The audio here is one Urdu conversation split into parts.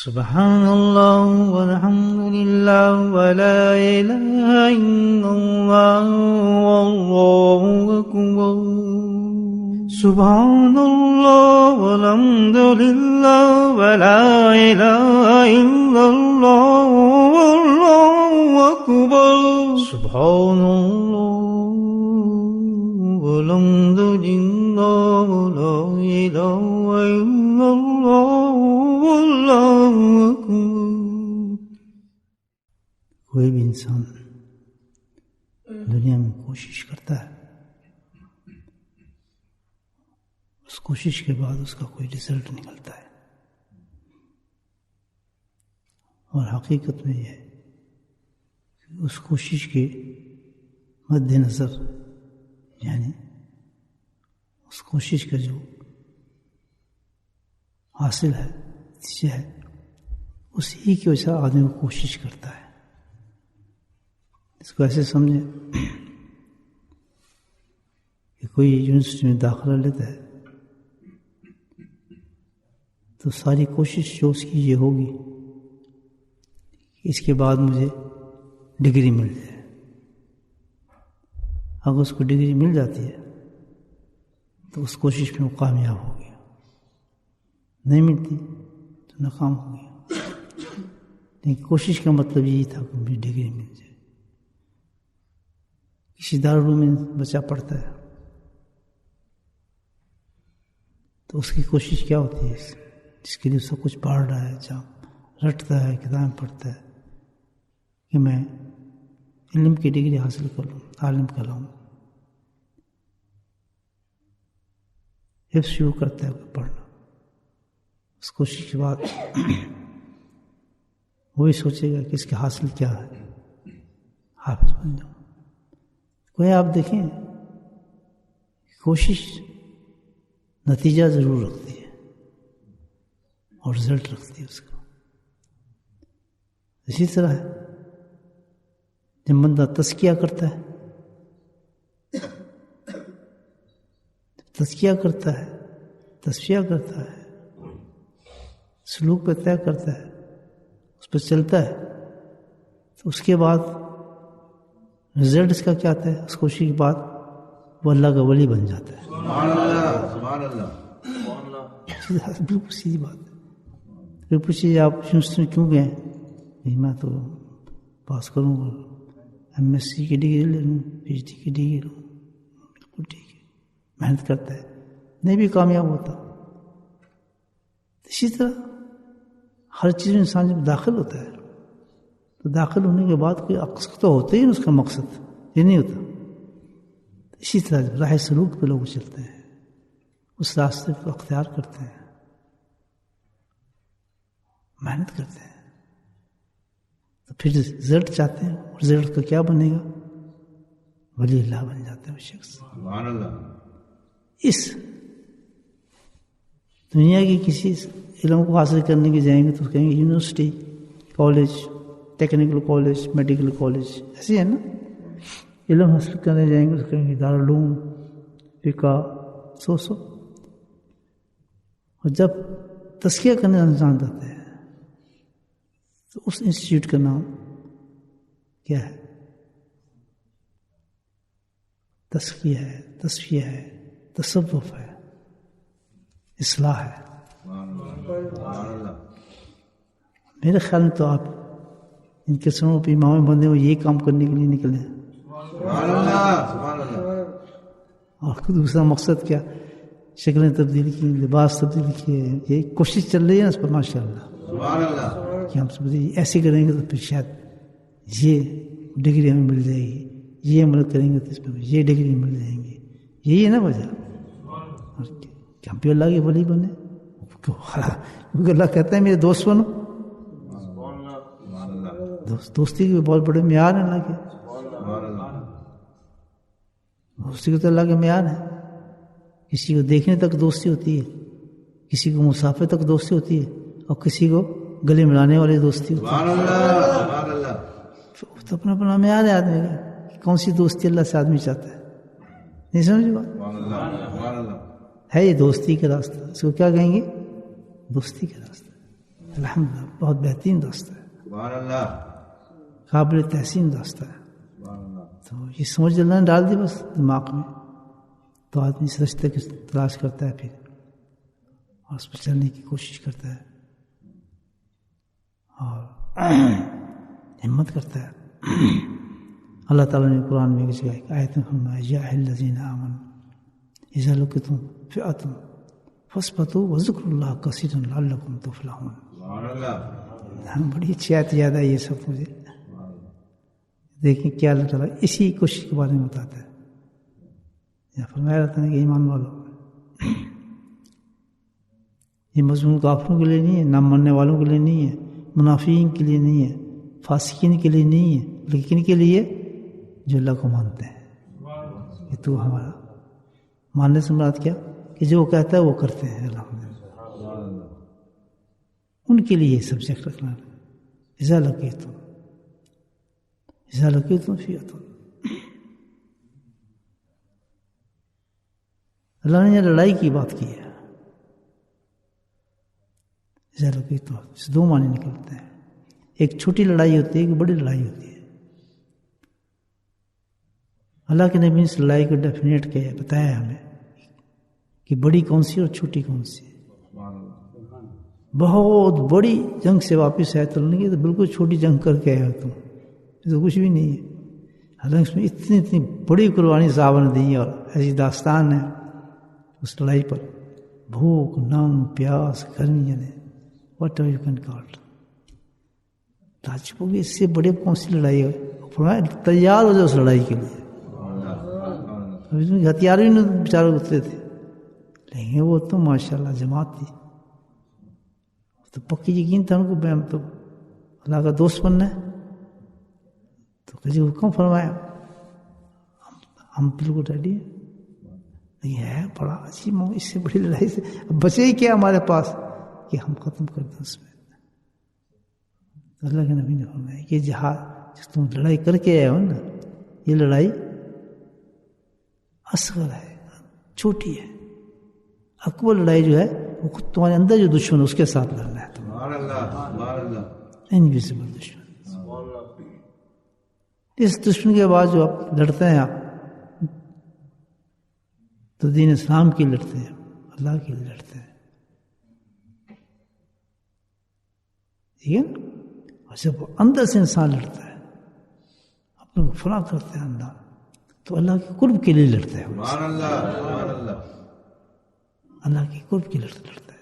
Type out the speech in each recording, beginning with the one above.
سبحان اللہ والحمد للہ ولا الہ الا اللہ واللہ اکبر سبحان اللہ والحمد للہ ولا الہ الا اللہ واللہ اکبر سبحان اللہ والحمد للہ ولا الہ الا اللہ واللہ اکبر۔ کوئی بھی انسان دنیا میں کوشش کرتا ہے، اس کوشش کے بعد اس کا کوئی رزلٹ نکلتا ہے، اور حقیقت میں یہ ہے کہ اس کوشش کے مد نظر یعنی اس کوشش کا جو حاصل ہے نتیجہ ہے اسی کی وجہ سے آدمی کو کوشش کرتا ہے۔ اس کو ایسے سمجھے کہ کوئی یونیورسٹی میں داخلہ لیتا ہے تو ساری کوشش جو اس کی یہ ہوگی کہ اس کے بعد مجھے ڈگری مل جائے۔ اگر اس کو ڈگری مل جاتی ہے تو اس کوشش میں وہ کامیاب ہو گیا، نہیں ملتی تو ناکام ہو گیا۔ لیکن کوشش کا مطلب یہی تھا کہ مجھے ڈگری مل جائے۔ کسی دارالعلوم میں بچہ پڑھتا ہے تو اس کی کوشش کیا ہوتی ہے؟ جس کے لیے سب کچھ پڑھ رہا ہے، جہاں رٹتا ہے، کتابیں پڑھتا ہے کہ میں علم کی ڈگری حاصل کر لوں، عالم کہلاؤں۔ حفظ شروع کرتا ہے پڑھنا، اس کوشش کے بعد وہی سوچے گا کہ اس کے حاصل کیا ہے، حافظ بن جاؤں۔ کوئی آپ دیکھیں کوشش نتیجہ ضرور رکھتی ہے اور رزلٹ رکھتی ہے اس کا۔ اسی طرح ہے جب بندہ تزکیہ کرتا ہے، تصفیہ کرتا ہے، سلوک پہ طے کرتا ہے، اس پہ چلتا ہے، تو اس کے بعد رزلٹ اس کا کیا آتا ہے؟ اس کوشش کے بعد وہ اللہ کا ولی بن جاتا ہے۔ سبحان اللہ۔ بالکل سیدھی بات ہے۔ پھر پوچھیے آپ یونیورسٹی میں کیوں گئے؟ میں تو پاس کروں گا، ایم ایس سی کی ڈگری لے لوں، پی ایچ ڈی کی ڈگری لوں۔ بالکل ٹھیک ہے، محنت کرتا ہے، نہیں بھی کامیاب ہوتا۔ اسی طرح ہر چیز میں انسان جب داخل ہوتا ہے تو داخل ہونے کے بعد کوئی عکس تو ہوتا ہی اس کا مقصد، یہ نہیں ہوتا۔ اسی طرح جب راہ سلوک پہ لوگ چلتے ہیں، اس راستے کو اختیار کرتے ہیں، محنت کرتے ہیں، تو پھر رزلٹ چاہتے ہیں، رزلٹ کا کیا بنے گا؟ ولی اللہ بن جاتا ہے وہ شخص۔ سبحان اللہ۔ اس دنیا کی کسی علم کو حاصل کرنے کے جائیں گے تو کہیں گے university, college, technical college, medical college, ایسے ہے نا۔ علم حاصل کرنے جائیں گے تو کہیں گے دارالعلوم، فقہ، سو اور جب تزکیہ کرنے انسان جاتے ہیں تو اس انسٹیٹیوٹ کا نام کیا ہے؟ تزکیہ ہے، تصفیہ ہے، تصوف ہے، اصلاح ہے۔ میرے خیال میں تو آپ ان کے سنوں پہ امام بندے ہو یہی کام کرنے کے لیے نکلے ہیں۔ اور دوسرا مقصد کیا؟ شکلیں تبدیل کی، لباس تبدیل کیے، یہ کوشش چل رہی ہے نا اس پر ماشاء اللہ، کہ ہم سب ایسے کریں گے تو پھر شاید یہ ڈگری ہمیں مل جائے گی، یہ عمل کریں گے تو اس پہ یہ ڈگری مل جائیں گی۔ یہی ہے نا وجہ کہ ہم بھی اللہ کے ولی بنے، کیونکہ اللہ کہتا ہے میرے دوست بنو۔ دوستی کے بہت بڑے معیار ہیں اللہ کے، دوستی کے تو اللہ کے معیار ہے۔ کسی کو دیکھنے تک دوستی ہوتی ہے، کسی کو مسافر تک دوستی ہوتی ہے، اور کسی کو گلے ملانے والے دوستی ہوتی ہے۔ تو اپنا اپنا معیار ہے آدمی کا، کون سی دوستی اللہ سے آدمی چاہتا ہے، نہیں سمجھ بات ہے؟ یہ دوستی کا راستہ، اس کو کیا کہیں گے؟ دوستی کا راستہ۔ الحمدللہ بہت بہترین دوست ہے، سبحان اللہ قابل تحسین دوست ہے. سبحان اللہ تو یہ سمجھ اللہ نے ڈال دی بس دماغ میں، تو آدمی اس رشتے کی تلاش کرتا ہے پھر اور اس پر چلنے کی کوشش کرتا ہے اور ہمت کرتا ہے. اللہ تعالیٰ نے قرآن میں ایک جگہ ایک آیت میں فرمایا یا ایھا الذین آمنوا اذا لقیتم فئۃ فاثبتوا وذکروا اللہ کثیرا لعلکم تفلحون. سبحان اللہ بڑی اچھی آیت یاد آئی یہ سب مجھے. دیکھیں کیا اللہ تعالیٰ اسی کوشش کے بارے میں بتاتا ہے. یا فرمایا رہتا ہے کہ ایمان والو، یہ مضمون کافروں کے لیے نہیں ہے، نہ ماننے والوں کے لیے نہیں ہے، منافقین کے لیے نہیں ہے، فاسقین کے لیے نہیں ہے، لیکن کے لیے جو اللہ کو مانتے ہیں. کہ تو ہمارا ماننے سے مراد کیا کہ جو وہ کہتا ہے وہ کرتے ہیں. الحمدللہ ان کے لیے یہ سبجیکٹ رکھنا ہے. اذا لقیتم فئۃ. اللہ نے یہ لڑائی کی بات کی ہے. اذا لقیتم اس دو معنی نکلتے ہیں، ایک چھوٹی لڑائی ہوتی ہے، ایک بڑی لڑائی ہوتی ہے. اللہ کے نبی نے اس لڑائی کو ڈیفینیٹ کیا، بتایا ہمیں کہ بڑی کون سی اور چھوٹی کون سی ہے. بہت بڑی جنگ سے واپس آئے تو نہیں تو بالکل چھوٹی جنگ کر کے آئے ہو تم، یہ تو کچھ بھی نہیں ہے. حالانکہ اس میں اتنی بڑی قربانی صحابہ نے دی اور ایسی داستان ہے اس لڑائی پر. بھوک، ننگ، پیاس، گرمی، یعنی whatever you can call. راجپوں کی اس سے بڑے کون سی لڑائی ہے؟ فرمایا تیار ہو جائے اس لڑائی کے لیے. اس میں ہتھیار بھی نہیں بیچارے اترے تھے، لیکن وہ تو ماشاء اللہ جماعت تھی. تو پکی یقین تھا ان کو میں تو اللہ کا دوست بننا ہے. تو کسی حکم فرمایا ہم بالکل ریڈی ہیں. یہ ہے بڑا عجیب، اس سے بڑی لڑائی سے اب بچے ہی کیا ہمارے پاس کہ ہم ختم کر دیں اس میں. اللہ کے نبی نے فرمایا کہ جہاد جس تم لڑائی کر کے آئے ہو نا، یہ لڑائی اصغر ہے، چھوٹی ہے. اکبر لڑائی جو ہے وہ خود تمہارے اندر جو دشمن ہے اس کے ساتھ لڑنا ہے. انویزیبل دشمن. اس دشمن کے بعد جو آپ لڑتے ہیں آپ تو دین اسلام کے لڑتے ہیں، اللہ کے لیے لڑتے ہیں. ٹھیک ہے. اور جب اندر سے انسان لڑتا ہے، اپنے کو فنا کرتے ہیں اندر، تو اللہ کے قرب کے لیے لڑتا ہے. اللہ کے قرب کے لیے لڑتا ہے.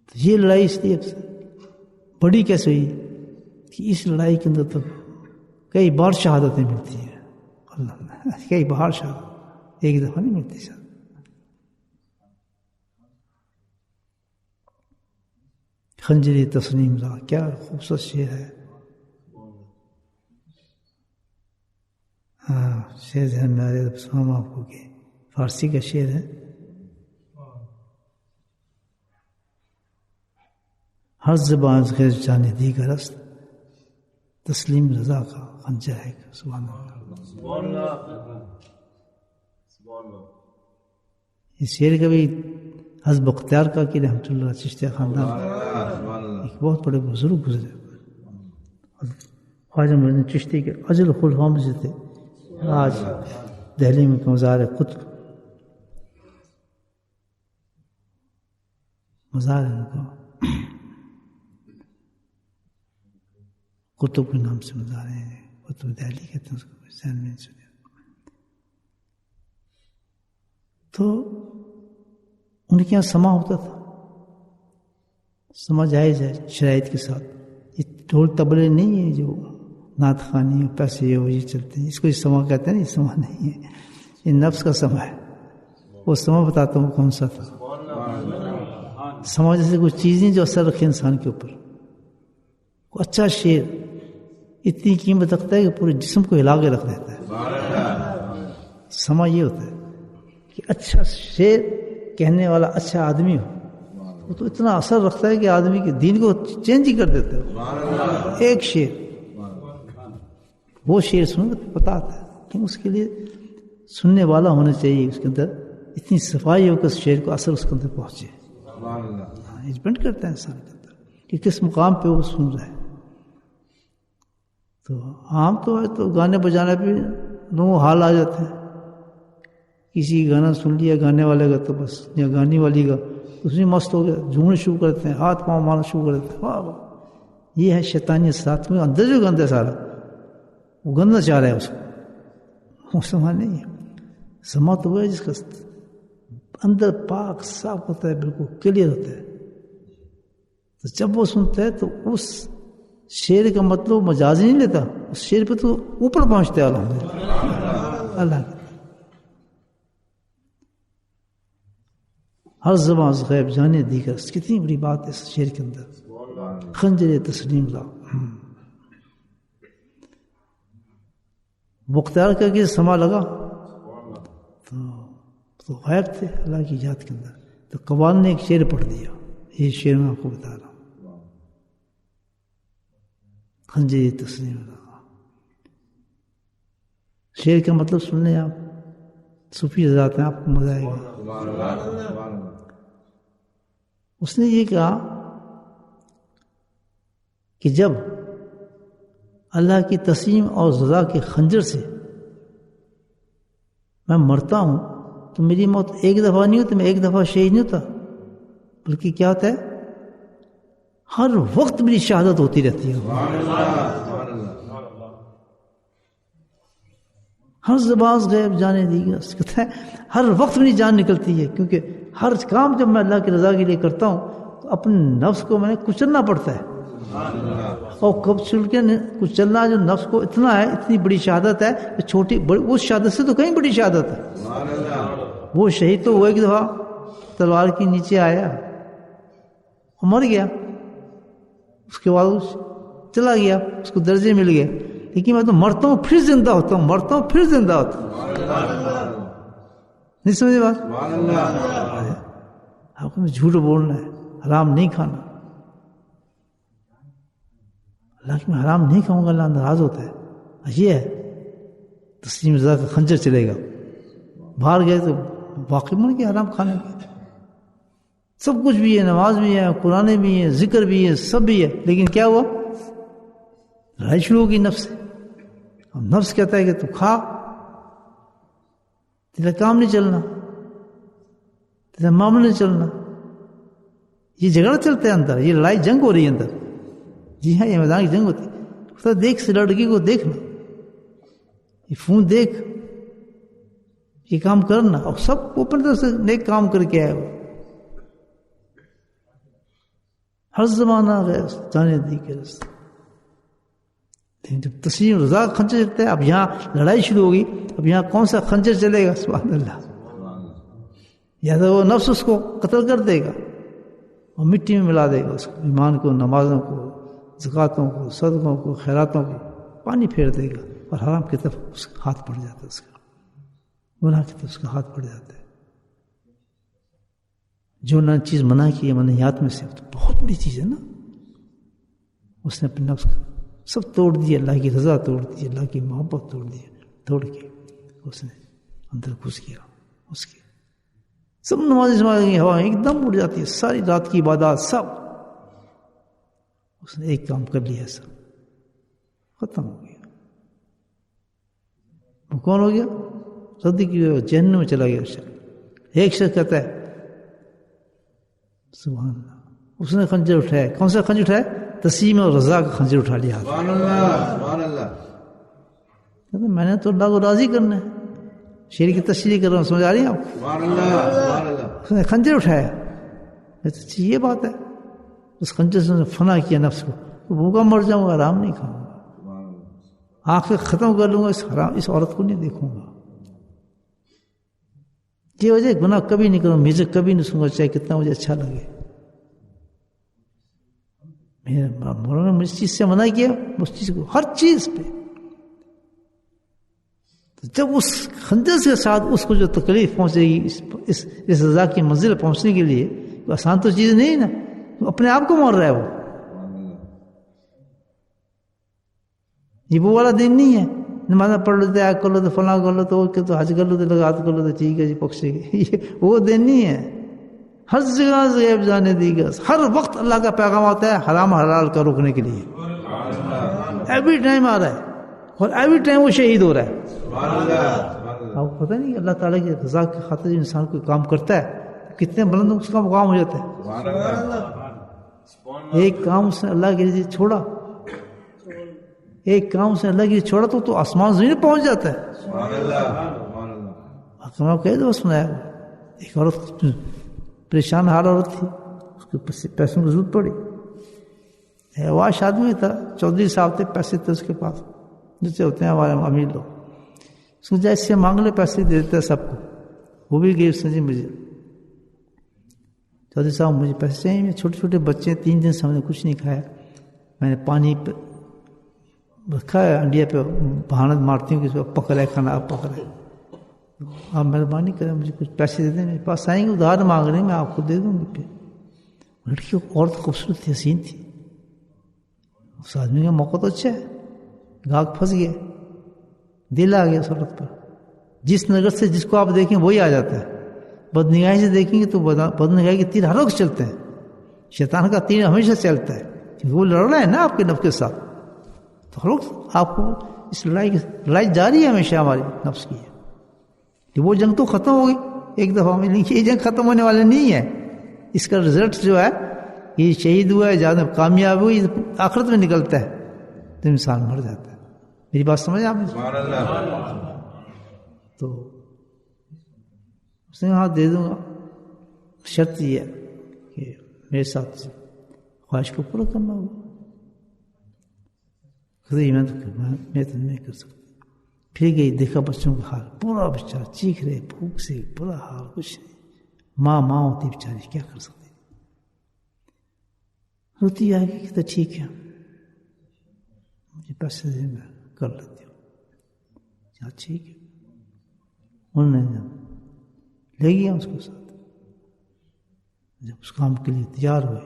تو یہ لڑائی اس لیے بڑی کیسے ہوئی کہ اس لڑائی کے اندر تو کئی بار شہادتیں ملتی ہیں. اللہ کئی بار شہادت، ایک دفعہ نہیں ملتی شہادت. خنجری تسلیم را، کیا خوبصورت شعر ہے. ہاں شعر ہے میرے سلام آپ کو کہ فارسی کا شعر ہے. ہر زبان غیر جانے دیگر است، تسلیم رضا کا خنجر ہے. سبحان اللہ. یہ شعر کبھی حزب اختیار کا کہ رحمۃ اللہ چشتیہ خاندان ایک بہت بڑے بزرگ گزرے، خواجہ معین الدین چشتی کے اجل خلفاء میں سے تھے. آج دہلی میں مزار قطب، مزار ہے ان کو قطب کے نام سے مزار ہے. قطب دہلی کہتے ہیں اس کو، ذہن میں سنے. تو ان کے یہاں سما ہوتا تھا. سما جائز ہے شرائط کے ساتھ. یہ ڈھول تبلے نہیں ہے جو نعت خوانی ہو، پیسے ہو، یہ چلتے ہیں. اس کو یہ سما کہتے ہیں. یہ سما نہیں ہے، یہ نفس کا سما ہے. وہ سما بتاتا ہوں کون سا تھا. سما جیسے کوئی چیزیں جو اثر رکھے انسان کے اوپر. کوئی اچھا شعر اتنی قیمت رکھتا ہے کہ پورے جسم کو ہلا کے رکھ دیتا ہے. سما یہ ہوتا ہے کہ اچھا شعر کہنے والا اچھا آدمی ہو، وہ تو اتنا اثر رکھتا ہے کہ آدمی کے دین کو چینج ہی کر دیتا ہے. ایک شعر، وہ شعر سنو تو پتہ آتا ہے کہ اس کے لیے سننے والا ہونا چاہیے. اس کے اندر اتنی صفائی ہو کہ اس شعر کو اثر اس کے اندر پہنچے. یہ ڈپینڈ کرتا ہے انسان کے اندر کہ کس مقام پہ وہ سن رہا ہے. تو عام طور ہے تو گانے بجانے پہ دونوں حال آ جاتے ہیں. کسی گانا سن لیا گانے والے کا تو بس یا گانے والی کا اس میں مست ہو گیا, جھومنے شروع کرتے ہیں, ہاتھ پاؤں مارنا شروع کر دیتے ہیں. واہ واہ, یہ ہے شیطانیت ساتھ میں اندر جو گند ہے سارا, وہ گندنا چاہ رہا ہے اس کو, وہ سما نہیں ہے. سما تو وہ ہے جس کا اندر پاک صاف ہوتا ہے, بالکل کلیئر ہوتا ہے. تو جب وہ سنتا ہے تو اس شعر کا مطلب مجازی نہیں لیتا, اس شعر پہ تو اوپر پہنچتے ہیں الحمدللہ اللہ کے. ہر زبان غیب جانے دیگر, کتنی بڑی بات ہے اس شعر کے اندر. خنجر تسلیم لا مختار کا کہ سما لگا تو غائب تھے اللہ کی یاد کے اندر. تو قوال نے ایک شعر پڑھ دیا, یہ شعر میں آپ کو بتا رہا ہوں. خنجر تسلیم لا, شعر کا مطلب سن لیں آپ, صوفی حضرات ہیں, آپ کو مزہ آئے گا. اس نے یہ کہا کہ جب اللہ کی تسلیم اور رضا کے خنجر سے میں مرتا ہوں تو میری موت ایک دفعہ نہیں ہوتی, میں ایک دفعہ شہید نہیں ہوتا, بلکہ کیا ہوتا ہے ہر وقت میری شہادت ہوتی رہتی ہے. ہر زبان غیب جانے دی گا, کہتا ہے ہر وقت میری جان نکلتی ہے, کیونکہ ہر کام جب میں اللہ کی رضا کے لیے کرتا ہوں تو اپنے نفس کو میں نے کچلنا پڑتا ہے. اور کب چل کے کچلنا جو نفس کو اتنا ہے, اتنی بڑی شہادت ہے کہ چھوٹی بڑی اس شہادت سے تو کہیں بڑی شہادت ہے. وہ شہید تو وہ ایک دفعہ تلوار کے نیچے آیا اور مر گیا, اس کے بعد چلا گیا, اس کو درجے مل گئے. لیکن میں تو مرتا ہوں پھر زندہ ہوتا ہوں, مرتا ہوں پھر زندہ ہوتا ہوں. نہیں سمجھے بات؟ آپ کو جھوٹ بولنا ہے, حرام نہیں کھانا. اللہ کہ میں حرام نہیں کھاؤں گا, اللہ ناراض ہوتا ہے. یہ ہے تسلیم رضا کا خنجر چلے گا. باہر گئے تو واقعی من کے حرام کھانے کے سب کچھ بھی ہے, نماز بھی ہے, قرآن بھی ہے, ذکر بھی ہے, سب بھی ہے, لیکن کیا ہوا لڑائی شروع ہوگی نفس سے. اور نفس کہتا ہے کہ تو کھا, تیرا کام نہیں چلنا, تیرا معاملہ نہیں چلنا. یہ جھگڑا چلتا ہے اندر, یہ لڑائی جنگ ہو رہی ہے اندر. جی ہاں, یہ میدان کی جنگ ہوتی ہے. دیکھ سے لڑکی کو دیکھنا, یہ فون دیکھ, یہ کام کرنا, اور سب اپنے طرف سے نیک کام کر کے آئے. وہ ہر زمانہ غیر جانے دی کے رستے. جب تسلیم رضا کا خنجر چلتا ہے, اب یہاں لڑائی شروع ہوگی. اب یہاں کون سا خنجر چلے گا؟ سبحان اللہ. یا تو وہ نفس اس کو قتل کر دے گا اور مٹی میں ملا دے گا اس کو, ایمان کو, نمازوں کو, زکاتوں کو, صدقوں کو, خیراتوں کو پانی پھیر دے گا, اور حرام کی طرف اس کا ہاتھ پڑ جاتا ہے, اس کا گناہ کی طرف اس کا ہاتھ پڑ جاتا ہے. جو نہ چیز منع کی ہے منحیات میں سے, تو بہت بڑی چیز ہے نا. اس نے اپنے نفس کو سب توڑ دیا, اللہ کی رضا توڑ دی, اللہ کی محبت توڑ دی, توڑ کے اس نے اندر گھس گیا. اس کے سب نمازیں کی ہوا ایک دم اڑ جاتی ہے, ساری رات کی عبادات سب اس نے ایک کام کر لیا, سب ختم ہو گیا. وہ کون ہو گیا؟ صدیق کی جہنم میں چلا گیا. ایک شخص کہتا ہے سبحان اللہ, اس نے خنجر اٹھایا. کون سا خنجر اٹھایا؟ تسلیم اور رضا کا خنجر اٹھا لیا. سبحان اللہ, سبحان اللہ. میں نے تو اللہ کو راضی کرنا ہے, شعر کی تشریح کر رہا ہوں, سمجھ آ رہی ہے آپ؟ سبحان اللہ, سبحان اللہ. اس نے خنجر اٹھایا. یہ بات ہے, اس خنجر سے فنا کیا نفس کو. بھوکا مر جاؤں گا, آرام نہیں کھاؤں گا, آنکھیں ختم کر لوں گا, اس عورت کو نہیں دیکھوں گا. یہ وجہ گناہ کبھی نہیں کروں, میوزک کبھی نہیں سنوں گا, چاہے کتنا مجھے اچھا لگے. مولانا نے اس چیز سے منع کیا, اس چیز کو ہر چیز پہ. جب اس خنجر کے ساتھ اس کو جو تکلیف پہنچے گی اس رضا کی منزل پہنچنے کے لیے, تو آسان تو چیز نہیں نا, اپنے آپ کو مار رہا ہے وہ. یہ وہ والا دن نہیں ہے نماز پڑھ لیتے, آگ کر لو تو فلاں کر لو, تو حج کر لو تو لگات کر لو تو ٹھیک ہے جی, پکشے گی. وہ دن نہیں ہے. ہر جگہ غیب جانے دیگر، ہر وقت اللہ کا پیغام آتا ہے حرام حلال کا روکنے کے لیے، ایوری ٹائم آ رہا ہے، اور ایوری ٹائم وہ شہید ہو رہا ہے۔ آپ کو پتہ نہیں اللہ تعالیٰ کی رضا کی خاطر انسان کوئی کام کرتا ہے کتنے بلند اس کا مقام ہو جاتا ہے۔ ایک کام اس نے اللہ کے لیے چھوڑا، ایک کام اس نے اللہ کے لیے چھوڑا تو آسمان زمین پہنچ جاتا ہے۔ میں کہہ دو سنایا، ایک عورت پریشان حال عورت تھی، اس کو پیسوں کی ضرورت پڑی، واش آدمی تھا، چودھری صاحب تھے، پیسے تھے اس کے پاس جیسے ہوتے ہیں ہمارے امیر لوگ، اس کو جیسے مانگ لے پیسے دے دیتا ہے سب کو۔ وہ بھی گئی اس نے، جی مجھے چودھری صاحب مجھے پیسے چاہیے، میں چھوٹے چھوٹے بچے 3 دن سے ہم نے کچھ نہیں کھایا، میں نے پانی رکھا ہے انڈیا پہ، بہانت مارتی ہوں کہ اس کو پکڑے کھانا، آپ پکڑے، آپ مہربانی کریں مجھے کچھ پیسے دے دیں، میرے پاس آئیں گے ادھار مانگ رہے ہیں، میں آپ کو دے دوں گی۔ پھر لڑکی عورت خوبصورت تھی، حسین تھی، اس آدمی کا موقع تو اچھا ہے، گاہک پھنس گیا، دل آ گیا اس عورت پر، جس نظر سے جس کو آپ دیکھیں وہی آ جاتا ہے۔ بد نگاہی سے دیکھیں گے تو بد نگاہی کے تیر ہر وقت چلتے ہیں، شیطان کا تیر ہمیشہ چلتا ہے، کیونکہ وہ لڑ رہا ہے نا آپ کے نفس کے ساتھ، تو ہر وقت آپ کو اس لڑائی جاری ہے ہمیشہ ہماری نفس کی، کہ وہ جنگ تو ختم ہو گئی ایک دفعہ میں، لیکن یہ جنگ ختم ہونے والا نہیں ہے، اس کا رزلٹ جو ہے یہ شہید ہوا ہے، جہاں کامیاب ہوئی آخرت میں نکلتا ہے تو انسان مر جاتا ہے۔ میری بات سمجھ آپ نے؟ تو اس نے ہاں دے دوں گا، شرط یہ ہے کہ میرے ساتھ خواہش کو پورا کرنا ہوگا۔ میں تو نہیں کر سکتا۔ پھر گئی، دیکھا بچوں کا حال، پورا بیچارہ چیخ رہے، بھوک سے برا حال، کچھ نہیں، ماں ہوتی بیچاری، کیا کر سکتی، روتی آگے کہ تو ٹھیک ہے مجھے پیسے دے، میں کر لیتی ہوں، کیا ٹھیک ہے۔ انہوں نے لے گیا اس کو ساتھ، جب اس کام کے لیے تیار ہوئے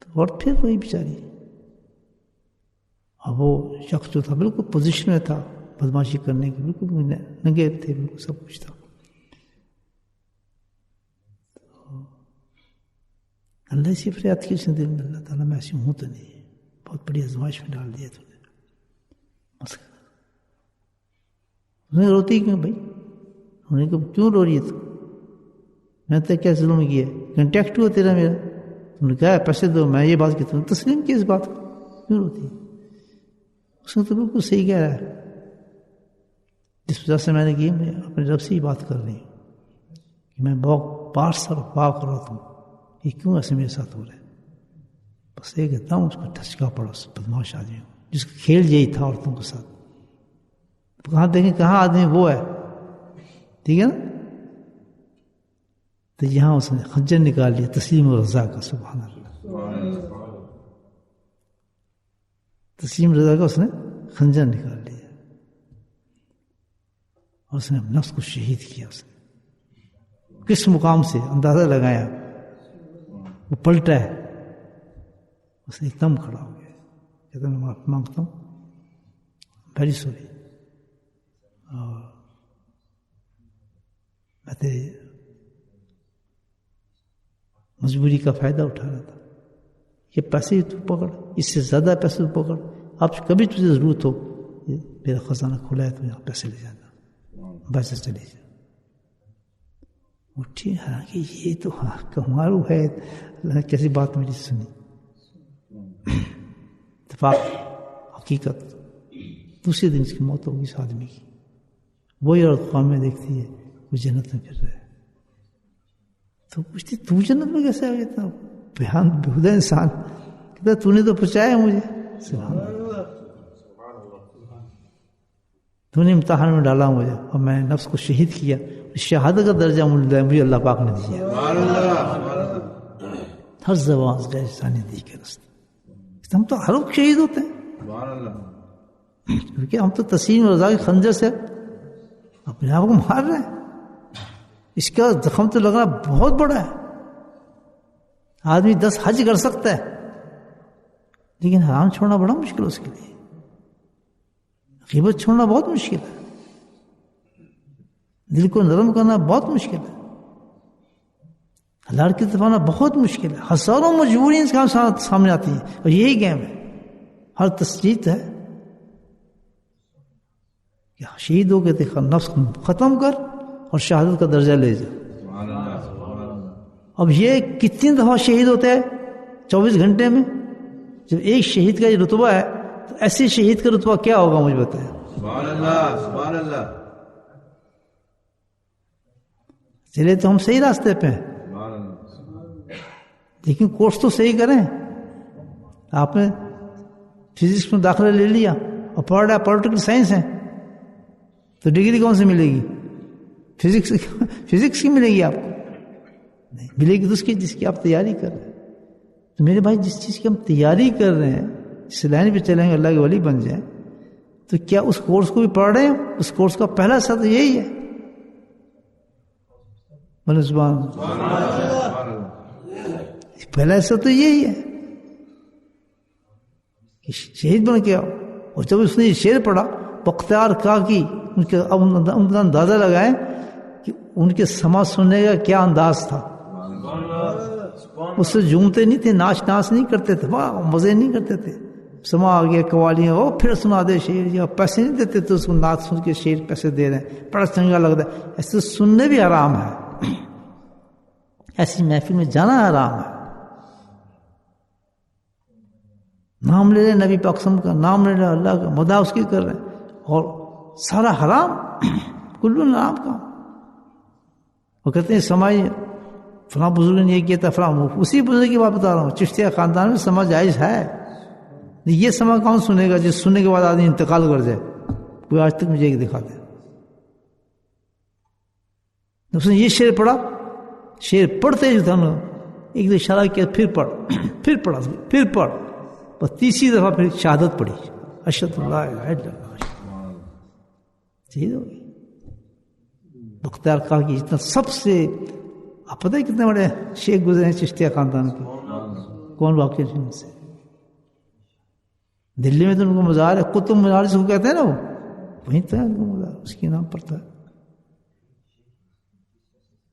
تو اور پھر وہی بیچاری، اب وہ شخص جو تھا بالکل پوزیشن میں تھا بدماشی کرنے کی، بالکل ننگے تھے، بالکل سب کچھ تھا۔ اللہ سے فریاد کی اس نے دل میں، اللہ تعالیٰ میں ایسی ہوں تو نہیں، بہت بڑی آزمائش میں ڈال دیا تم نے، اس نے روتی کیوں بھائی؟ انہوں نے کہا کیوں رو رہی ہے تو؟ میں تو کیا ظلم کیا، کنٹیکٹ ہوا تیرا میرا، تم نے کہا پیسے دو، میں یہ بات کی تم نے تسلیم کی اس بات کو، کیوں روتی ہے؟ اس نے تو بالکل صحیح کہہ رہا ہے، جس وجہ سے میں نے کی، میں اپنے رب سے ہی بات کر رہی ہوں کہ میں بہت پاس اور پاک رہا ہوں، یہ کیوں ایسے میرے ساتھ ہو رہا ہے؟ بس ایک دم اس کو ٹھچکا پڑا اس بدماش آدمی کو، جس کا کھیل یہی تھا عورتوں کے ساتھ۔ کہاں دیکھیں کہاں آدمی وہ ہے، ٹھیک ہے نا؟ تو یہاں اس نے خنجر نکال لیا تسلیم رضا کا، سبحان اللہ، تسلیم رضا کا اس نے خنجر نکال لیا، اور اس نے نفس کو شہید کیا۔ اس نے کس مقام سے اندازہ لگایا، وہ پلٹا ہے، اس نے ایک دم کھڑا ہو گیا، کہتا میں معافی مانگتا ہوں، ویری سوری، اور میں تیری مجبوری کا فائدہ اٹھا رہا تھا، یہ پیسے تو پکڑ، اس سے زیادہ پیسے تو پکڑ، اب کبھی تجھے ضرورت ہو میرا خزانہ کھلا ہے تو یہاں پیسے لے جانا، پیسے چلے جا۔ اٹھی، حالانکہ یہ تو کمارو ہے، اللہ نے کیسی بات میری سنی، اتفاق حقیقت، دوسرے دن اس کی موت ہوگی اس آدمی کی، وہی عورت خواب میں دیکھتی ہے وہ جنت میں پھر رہا ہے، تو پوچھتی تو جنت میں کیسے آ گیا تھا؟ بیان بےہودہ انسان کہتا تو نے تو پہنچایا مجھے، سبحان اللہ، تو نے امتحان میں ڈالا مجھے، اور میں نے نفس کو شہید کیا، شہادت کا درجہ مجھے اللہ پاک نے دیا، ہر زبان سے انسانی دی کے رستے، ہم تو ہر وقت شہید ہوتے ہیں، کیونکہ ہم تو تسلیم رضا کے خنجر سے اپنے آپ کو مار رہے ہیں، اس کا زخم تو لگنا بہت بڑا ہے، آدمی 10 حج کر سکتا ہے لیکن حرام چھوڑنا بڑا مشکل ہے اس کے لیے، غیبت چھوڑنا بہت مشکل ہے، دل کو نرم کرنا بہت مشکل ہے، ہزار کی طرف آنا بہت مشکل ہے. ہزاروں مجبوریاں اس کا سامنے آتی ہیں اور یہی گیم ہے. ہر تسجید ہے کہ شہید ہو کے دیکھا نفس ختم کر اور شہادت کا درجہ لے جا. اب یہ کتنی دفعہ شہید ہوتا ہے 24 گھنٹے میں؟ جب ایک شہید کا یہ رتبہ ہے تو ایسے شہید کا رتبہ کیا ہوگا مجھے بتائیں. سبحان اللہ سبحان اللہ. چلے تو ہم صحیح راستے پہ ہیں لیکن کورس تو صحیح کریں. آپ نے فزکس میں داخلہ لے لیا اور پڑھ رہا پولیٹیکل سائنس ہے تو ڈگری کون سی ملے گی؟ فزکس کی ملے گی آپ کو؟ نہیں ملے گی تو اس کی جس کی آپ تیاری کر رہے ہیں. تو میرے بھائی جس چیز کی ہم تیاری کر رہے ہیں اس لائن پہ چلیں گے اللہ کے ولی بن جائیں تو کیا اس کورس کو بھی پڑھ رہے ہیں؟ اس کورس کا پہلا سطر یہی ہے. بولے سبحان اللہ. پہلا سطر تو یہی ہے کہ شہید بن کے آؤ. اور جب اس نے یہ شعر پڑھا بختیار کا کی ان کے اب ان کا اندازہ لگائیں کہ ان کے سما سننے کا کیا انداز تھا. اس سے جھومتے نہیں تھے, ناچ نہیں کرتے تھے, مزے نہیں کرتے تھے. سما آ گیا قوالیاں وہ پھر سنا دے شعر, یا پیسے نہیں دیتے تو اس کو نعت سن کے شعر پیسے دے رہے ہیں, بڑا چنگا لگتا ہے. ایسے سننے بھی حرام ہے, ایسی محفل میں جانا حرام ہے. نام لے رہے نبی پاک صلی اللہ علیہ وسلم کا, نام لے رہے اللہ کا, مداح اس کی کر رہے ہیں اور سارا حرام کلو حرام کا. وہ کہتے ہیں سمائی فلاں بزرگ نے یہ کیا تھا فلاں, اسی بزرگ کی بات بتا رہا ہوں. چشتیہ خاندان میں سما جائز ہے. یہ سما کون سنے گا جس سننے کے بعد آدمی انتقال کر جائے؟ کوئی آج تک مجھے ایک دکھا دے. اس نے یہ شعر پڑھا, شعر پڑھتے جو تھا نا ایک دو اشارہ کیا, پھر پڑھ, پھر پڑھا, پھر پڑھ, بس تیسری دفعہ پھر شہادت پڑھی, اشہد اللہ الہ الا اللہ. شہید ہو گئی. بختیار خاں کی جتنا سب سے آپ پتہ ہے کتنے بڑے شیخ گزرے ہیں چشتیہ خاندان کے, کون واقع ان سے؟ دلی میں تو ان کو مزار ہے, قطب مزار جس کو کہتے ہیں نا, وہ وہیں تو ہے ان کو مزار, اس کے نام پڑتا ہے.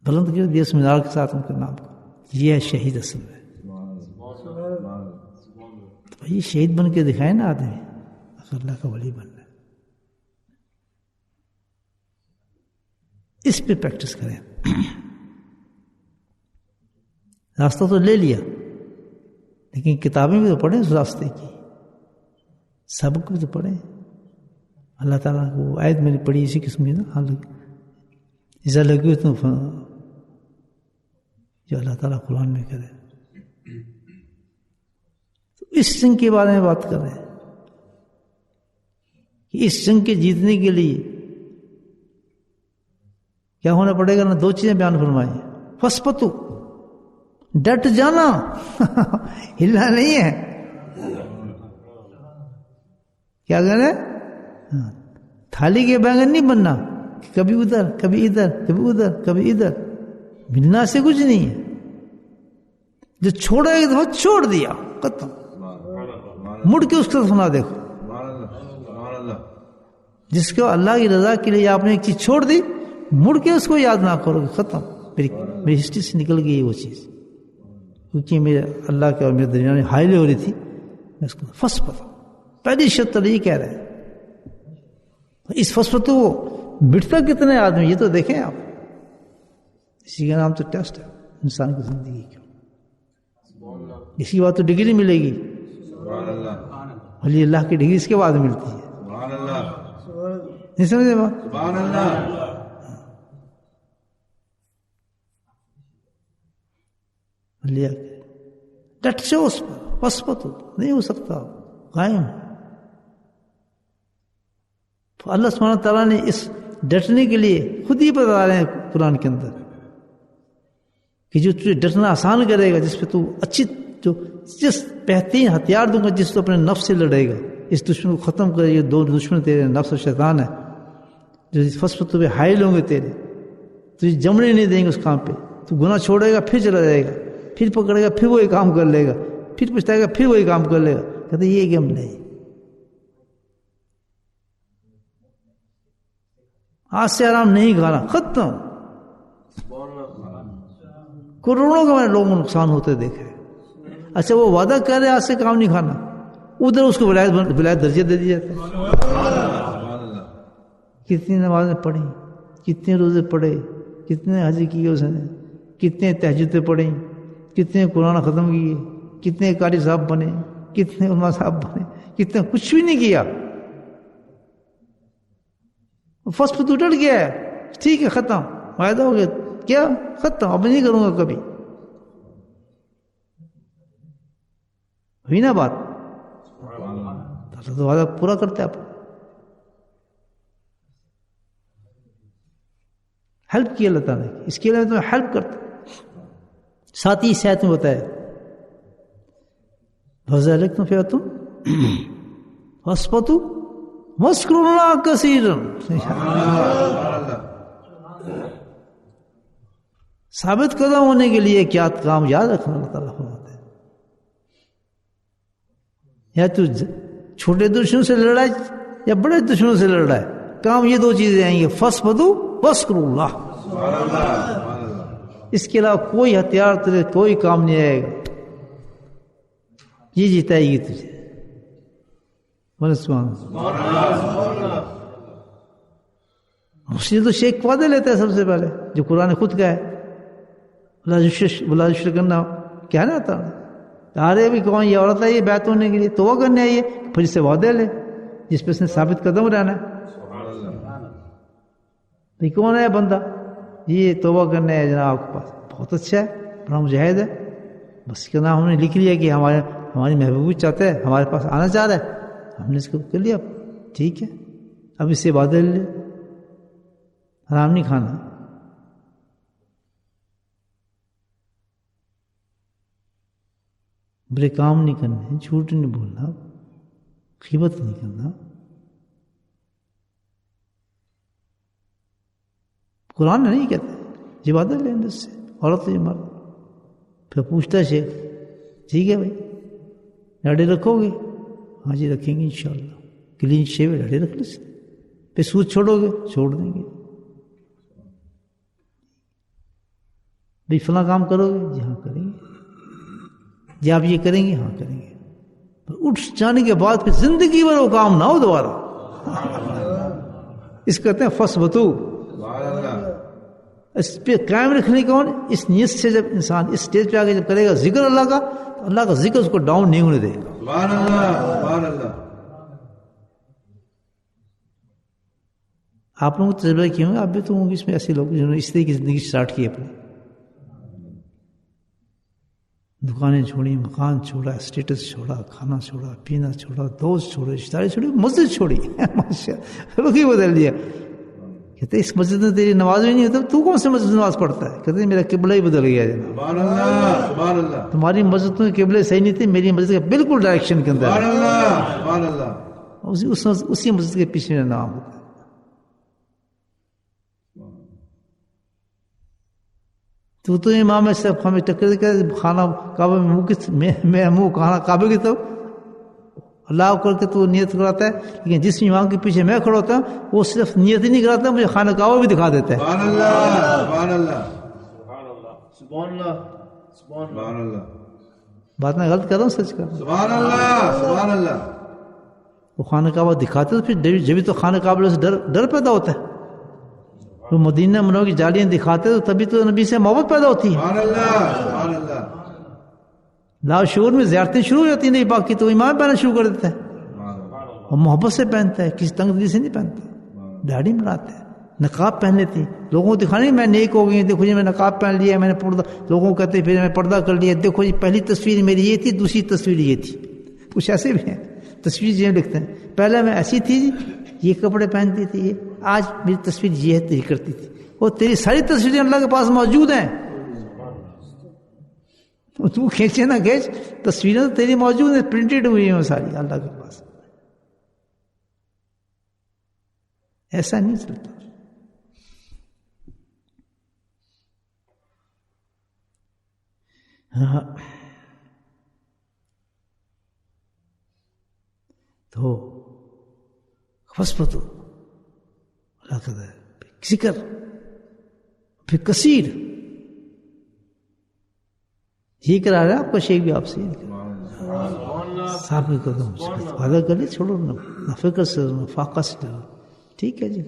بلند کر دیا اس مزار کے ساتھ ان کے نام کا. یہ ہے شہید اصل میں. تو یہ شہید بن کے دکھائے نا آدمی اگر اللہ کا ولی بننا ہے. اس پہ پریکٹس کریں. راستہ تو لے لیا لیکن کتابیں بھی تو پڑھیں اس راستے کی, سبق بھی تو پڑھیں. اللہ تعالیٰ کو آیت میں نے پڑھی اسی قسم کی نا, ایسا لگی تو جو اللہ تعالیٰ قرآن میں کرے. تو اس جنگ کے بارے میں بات کر رہے ہیں کہ اس جنگ کے جیتنے کے لیے کیا ہونا پڑے گا نا. دو چیزیں بیان فرمائی. فسپتو, ڈٹ جانا, ہلنا نہیں ہے. کیا کریں؟ تھالی کے بینگن نہیں بننا, کبھی ادھر کبھی ادھر کبھی ادھر کبھی ادھر. ملنا سے کچھ نہیں ہے. جو چھوڑا ایک دفعہ چھوڑ دیا ختم, مڑ کے اس کو سنا دیکھو. جس کو اللہ کی رضا کے لیے آپ نے ایک چیز چھوڑ دی, مڑ کے اس کو یاد نہ کرو, ختم. میری ہسٹری سے نکل گئی وہ چیز, کیونکہ میرے اللہ کے اور میرے درمیان میں حائل ہو رہی تھی. میں اس کو فس پتا پہلی شرط یہ کہہ رہے ہیں. اس فس پتو وہ بٹتا کتنے آدمی یہ تو دیکھیں آپ. اسی کا نام تو ٹیسٹ ہے انسان کی زندگی کا. اس کے بعد تو ڈگری ملے گی, ولی اللہ کی ڈگری اس کے بعد ملتی ہے. نہیں سمجھے بات؟ لیا ڈٹ سے اس پر بس پتو نہیں ہو سکتا قائم. تو اللہ سبحانہ تعالیٰ نے اس ڈٹنے کے لیے خود ہی بتا رہے ہیں قرآن کے اندر کہ جو تجھے ڈٹنا آسان کرے گا, جس پہ تو اچھی جو جس بہترین ہتھیار دوں گا, جس تو اپنے نفس سے لڑے گا, اس دشمن کو ختم کرے. یہ دو دشمن تیرے نفس و شیطان ہے جو اس فصل پہ حائل ہوں گے تیرے, تجھے جمنے نہیں دیں گے اس کام پہ. تو گناہ چھوڑے گا پھر چلا جائے گا, پھر پکڑے گا پھر وہی کام کر لے گا, پھر پچھتائے گا پھر وہی کام کر لے گا. کہتے یہ گیم نہیں, آج سے آرام نہیں کھانا, ختم. کروڑوں کا میں نے لوگوں کو نقصان ہوتے دیکھا ہے. اچھا وہ وعدہ کر رہے آج سے کام نہیں کھانا, ادھر اس کو ولایت درجہ دے دیا جاتا ہے. کتنی نمازیں پڑھی, کتنے روزے پڑھے, کتنے حج کیے اس نے, کتنے تہجدیں پڑھیں, کتنے قرآن ختم کیے, کتنے قاری صاحب بنے, کتنے علماء صاحب بنے, کتنے کچھ بھی نہیں کیا. فرسٹ پہ تو ڈٹ گیا ہے, ٹھیک ہے ختم, فائدہ ہو گیا, کیا ختم, اب نہیں کروں گا کبھی. ہوئی نا بات, تو وعدہ پورا کرتے آپ. ہیلپ کیا اللہ تعالیٰ نے, اس کے لیے تمہیں ہیلپ کرتا. ساتھ ہی صحت میں بتایا وَذَلِكُمْ فِيَتُمْ وَاسْبَتُوا وَاذْكُرُوا اللَّهَ كَثِيرًا. ثابت قدم ہونے کے لیے کیا کام یاد رکھنا اللہ تعالیٰ فرماتے ہیں. یا تو چھوٹے دشمنوں سے لڑ رہا ہے یا بڑے دشمنوں سے لڑ رہا ہے, کام یہ دو چیزیں آئیں گے, فَاسْبَتُوا وَاذْكُرُوا اللَّهَ. اس کے علاوہ کوئی ہتھیار تجھے کوئی کام نہیں آئے گا. یہ جتائے گی تجھے. مسجد تو شیخ وعدے لیتا ہے سب سے پہلے, جو قرآن خود کا ہے, بلا شرک کرنا کیا نا آتا. ارے ابھی کون یہ عورت آئی ہے بیعت ہونے کے لیے, توبہ کرنے آئی ہے, پھر اس سے وعدے لے جس پہ اس نے ثابت قدم رہنا ہے. یہ کون ہے بندہ, یہ توبہ کرنے ہے جناب آپ کے پاس, بہت اچھا ہے, بڑا مجاہد ہے. بس اس کا نام ہم نے لکھ لیا کہ ہماری محبوبی چاہتے ہیں, ہمارے پاس آنا چاہ رہا ہے, ہم نے اس کو کر لیا. ٹھیک ہے, اب اس سے وعدے لے, حرام نہیں کھانا, برے کام نہیں کرنے, جھوٹ نہیں بولنا, غیبت نہیں کرنا. قرآن نہیں کہتے یہ باتیں لیں اس سے, عورت یہ مرد. پھر پوچھتا ہے شیخ, ٹھیک ہے بھائی ڈاڑھی رکھو گے؟ ہاں جی رکھیں گے انشاءاللہ. کلین شیو ڈاڑھی رکھ لیتے. پھر سود چھوڑو گے؟ چھوڑ دیں گے. بھائی فلاں کام کرو گے؟ جی ہاں کریں گے. جی آپ یہ کریں گے؟ ہاں کریں گے. اٹھ جانے کے بعد پھر زندگی بھر وہ کام نہ ہو دوبارہ. اس کہتے ہیں فَاسْبَتُوا. اس پہ قائم رکھنے کون؟ اس نیت سے جب انسان اس سٹیج پہ آگے جب کرے گا ذکر اللہ کا, تو اللہ کا ذکر اس کو ڈاؤن نہیں ہونے دے گا. سبحان اللہ, سبحان اللہ. آپ لوگوں کو تجربہ کیے ہوں گے, آپ بھی تو ہوں گے اس میں ایسے لوگ جنہوں نے اس طرح کی زندگی سٹارٹ کی اپنی. دکانیں چھوڑی, مکان چھوڑا, اسٹیٹس چھوڑا, کھانا چھوڑا, پینا چھوڑا, دوست چھوڑے, رشتہ داری چھوڑی, مسجد چھوڑی. ماشاء اللہ ہی بدل دیا. کہتے اس مسجد میں تیری نماز بھی نہیں ہوتا, تو کون سے مسجد نماز پڑھتا ہے؟ کہتے میرا قبلہ ہی بدل گیا جناب. سبحان اللہ, سبحان اللہ. تمہاری مسجد میں قبلے صحیح نہیں تھے, میری مسجد کے بالکل ڈائریکشن کے اندر. سبحان اللہ, سبحان اللہ. اسی مسجد کے پیچھے میرا نام ہوتا ہے. تو امام ہے صاحب ہمیں ٹکر دے, کھانا کعبہ میں منہ منہ کھانا کعبے کی طرف اللہ کر کے تو نیت کراتا ہے. لیکن جس امام کے پیچھے میں کھڑا ہوتا ہوں وہ صرف نیت ہی نہیں کراتا, مجھے خانہ کعبہ بھی دکھا دیتا ہے. سبحان اللہ, سبحان اللہ, سبحان اللہ, سبحان اللہ. بات میں غلط کر رہا ہوں, سچ کر رہا ہوں. سبحان اللہ, سبحان اللہ. وہ خانہ کعبہ دکھاتے تو پھر جبھی تو خانہ کعبہ سے ڈر پیدا ہوتا ہے. وہ مدینہ منورہ کی جالیاں دکھاتے تو تبھی تو نبی سے محبت پیدا ہوتی ہے. سبحان اللہ, سبحان اللہ. لا شعور میں زیارتیں شروع ہو جاتی ہیں. نہیں باقی تو امام پہنا شروع کر دیتا ہے, اور محبت سے پہنتا ہے, کسی تنگ دلی سے نہیں پہنتا. داڑھی بڑھاتا ہے, نقاب پہن لیتی, لوگوں کو دکھانے میں نیک ہو گئی, دیکھو جی میں نقاب پہن لیا, میں نے پردہ, لوگوں کو کہتے پھر میں پردہ کر لیا, دیکھو جی پہلی تصویر میری یہ تھی, دوسری تصویر یہ تھی. کچھ ایسے بھی ہیں تصویر جو لکھتے ہیں, پہلے میں ایسی تھی جی, یہ کپڑے پہنتی تھی, یہ آج میری تصویر یہ ہے, یہ کرتی تھی. اور تیری ساری تصویریں اللہ کے پاس موجود ہیں, تو کھینچے نہ کھینچ, تصویریں تو تیری موجود ہیں, پرنٹڈ ہوئی ہیں ساری اللہ کے پاس. ایسا نہیں چلتا. ہاں تو فَاسْبَتُوا اللہ کہتا ہے ذکر, پھر کثیر, یہ کرا رہا ہے آپ کا شیخ بھی آپ سے صاحب کو دوں وعدہ کر لے چھوڑو نہ فکر سے نہ فاقہ سے ڈرو ٹھیک ہے جی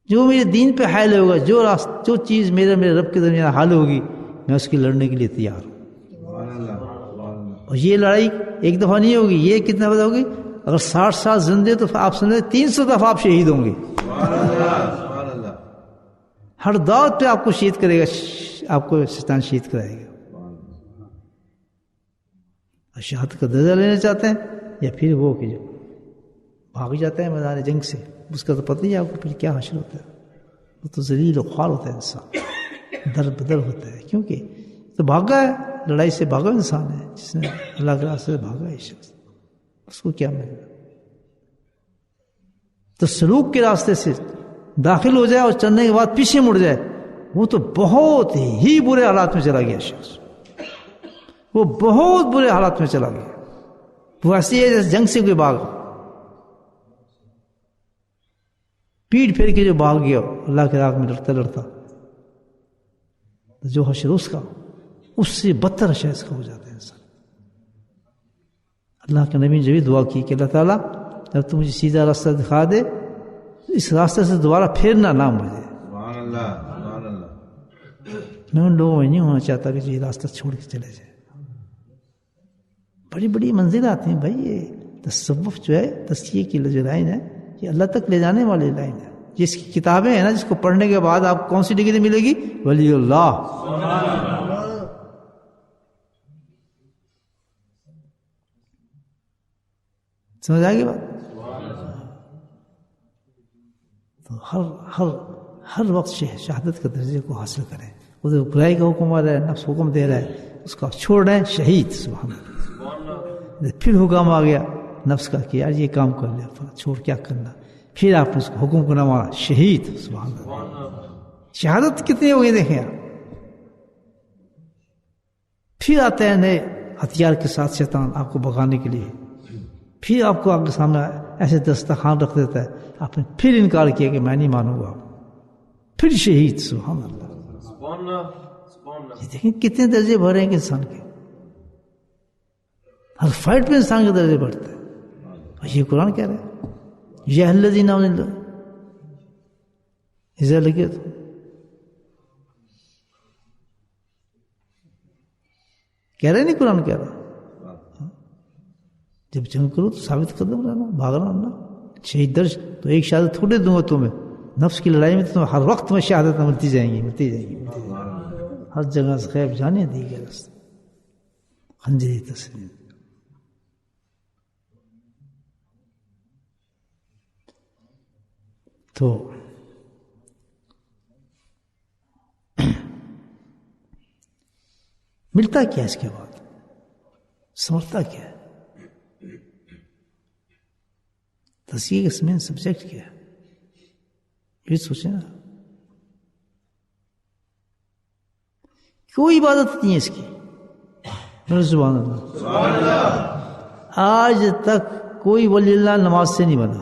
جو میرے دین پہ حائل ہوگا جو چیز میرے رب کے درمیان حال ہوگی میں اس کی لڑنے کے لیے تیار ہوں اور یہ لڑائی ایک دفعہ نہیں ہوگی یہ کتنا دفعہ ہوگی اگر 60 سال زندے تو آپ سمجھیں 300 دفعہ آپ شہید ہوں گے ہر دعوت پہ آپ کو شہید کرے گا آپ کو شیطان شہید کرائے گا شہادت کا درجہ لینا چاہتے ہیں یا پھر وہ کہ جو بھاگ جاتا ہے میدان جنگ سے اس کا تو پتہ ہی آپ کو پھر کیا حاصل ہوتا ہے وہ تو ذلیل و خوار ہوتا ہے انسان در بدر ہوتا ہے کیونکہ تو بھاگا ہے لڑائی سے بھاگا انسان ہے جس نے اللہ کے راستے سے بھاگا ہے شخص اس کو کیا ملے گا تو سلوک کے راستے سے داخل ہو جائے اور چلنے کے بعد پیچھے مڑ جائے وہ تو بہت ہی برے حالات میں چلا گیا شخص وہ بہت برے حالات میں چلا گیا وہ ایسی ہے جیسے جنگ سے کوئی بھاگ پیٹ پھیر کے جو بھاگ گیا اللہ کے راہ میں لڑتا لڑتا جو حشر اس کا اس سے بدتر حشر اس کا ہو جاتا ہے انسان اللہ کے نبی نے جو بھی دعا کی کہ اللہ تعالیٰ جب تو مجھے سیدھا راستہ دکھا دے اس راستے سے دوبارہ پھرنا نہ مجھے میں ان لوگوں میں نہیں ہونا چاہتا کہ جو یہ راستہ چھوڑ کے چلے جائے بڑی بڑی منزل آتی ہیں بھائی یہ تصوف جو ہے تزکیے کی جو لائن ہے یہ اللہ تک لے جانے والی لائن ہے جس کی کتابیں ہیں نا جس کو پڑھنے کے بعد آپ کون سی ڈگری ملے گی ولی اللہ سمجھ آئے گی بات تو ہر وقت شہادت کے درجے کو حاصل کریں ادھر برائی کا حکم آ رہا ہے نفس حکم دے رہا ہے اس کو چھوڑ رہے ہیں شہید سبحان اللہ پھر حکم آ گیا نفس کا کہ یار یہ کام کر لیا چھوڑ کیا کرنا پھر آپ نے اس کو حکم کو نہ مارا شہید سبحان اللہ شہادت کتنی ہو گئی دیکھیں آپ پھر آتے ہیں نئے ہتھیار کے ساتھ شیطان آپ کو بھگانے کے لیے پھر آپ کو آپ کے سامنے ایسے دسترخوان رکھ دیتا ہے آپ نے پھر انکار کیا کہ میں نہیں مانوں گا پھر شہید سبحان اللہ دیکھیں کتنے درجے بڑھ رہے ہیں انسان کے ہر فائٹ پہ انسان کے درجے بڑھتے ہیں اور یہ قرآن کہہ رہا ہے یہ الذین آمنوا اذا لگے تو کہہ رہے نہیں قرآن کہہ رہا جب جنگ کرو تو ثابت قدم رہنا بھاگنا رہنا شہید درج تو ایک شہادت تھوڑے دوں گا تمہیں نفس کی لڑائی میں تو ہر وقت میں شہادت ملتی جائیں گی ہر جگہ سے غیب جانے دی گئے راستے خنجری تسلیم تو ملتا کیا اس کے بعد سمجھتا کیا ہے تزکیے کا مین سبجیکٹ کیا ہے یہ سوچیں نا کوئی عبادت نہیں ہے اس کی سبحان اللہ آج تک کوئی ولی اللہ نماز سے نہیں بنا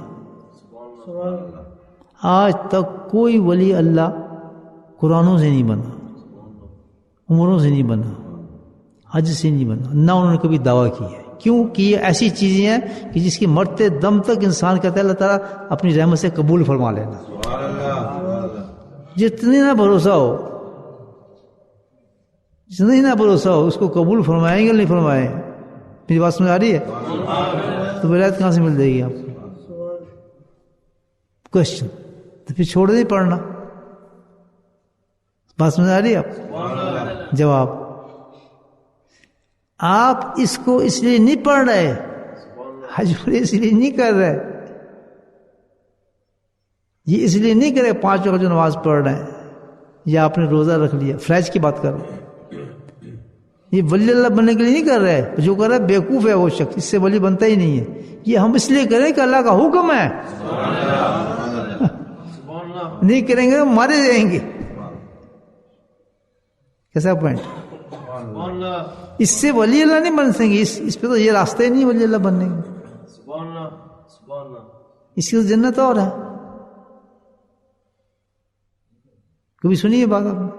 آج تک کوئی ولی اللہ قرآنوں سے نہیں بنا عمروں سے نہیں بنا حج سے نہیں بنا نہ انہوں نے کبھی دعویٰ کی ہے کیوں کہ یہ ایسی چیزیں ہیں کہ جس کی مرتے دم تک انسان کہتا ہے اللہ تعالیٰ اپنی رحمت سے قبول فرما لینا جتنی نہ بھروسہ ہو جتنا ہی نہ بھروسہ ہو اس کو قبول فرمائیں گے نہیں فرمائیں میری بات سمجھ آ رہی ہے تو ولایت کہاں سے مل جائے گی آپ کو کوشچن تو پھر چھوڑ نہیں پڑھنا بات سمجھ آ رہی ہے آپ جواب آپ اس کو اس لیے نہیں پڑھ رہے حج اس لیے نہیں کر رہے یہ اس لیے نہیں کرے 5 وقت جو نماز پڑھ رہے ہیں یا آپ نے روزہ رکھ لیا فرائض کی بات کر رہے یہ ولی اللہ بننے کے لیے نہیں کر رہے جو کر رہا ہے بیوقوف ہے وہ شخص اس سے ولی بنتا ہی نہیں ہے یہ ہم اس لیے کریں کہ اللہ کا حکم ہے نہیں کریں گے مارے جائیں گے کیسا پوائنٹ اس سے ولی اللہ نہیں بن سکیں گے اس پہ تو یہ راستہ ہی نہیں ولی اللہ بننے کا اس کی تو جنت اور ہے کبھی سنی یہ بات آپ نے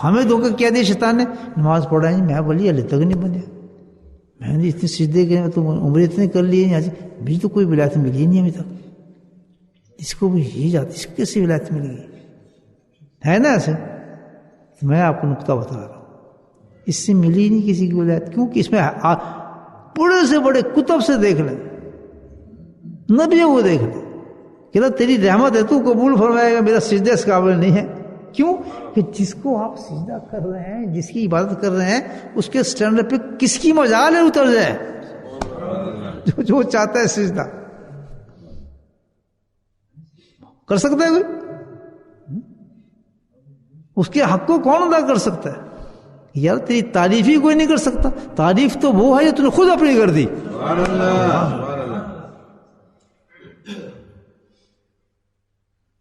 ہمیں دھوکہ کیا دیا شیطان نے, نماز پڑھ رہے ہیں میں ولی اللہ تک نہیں بنیا, میں نے اتنے سجدے کے تو عمر اتنے کر لیے مجھے تو کوئی ولایت ملی نہیں ابھی تک, اس کو بھی یہی جاتی, اس کو کیسی ولایت مل گئی ہے نا ایسے. میں آپ کو نقطہ بتا رہا ہوں, اس سے ملی نہیں کسی کی ولایت, کیونکہ اس میں بڑے سے بڑے کتب سے دیکھ لیں, نبیوں کو دیکھ لیں کہ اللہ تیری رحمت ہے تو قبول فرمائے گا, میرا سجدہ اس قابل نہیں ہے. کیوں کہ جس کو آپ سجدہ کر رہے ہیں, جس کی عبادت کر رہے ہیں, اس کے سٹینڈرڈ پہ کس کی مجال ہے اتر جائے, جو چاہتا ہے سجدہ کر سکتا ہے کوئی, اس کے حق کو کون ادا کر سکتا ہے؟ یار تیری تعریف ہی کوئی نہیں کر سکتا, تعریف تو وہ ہے جو تم نے خود اپنی کر دی.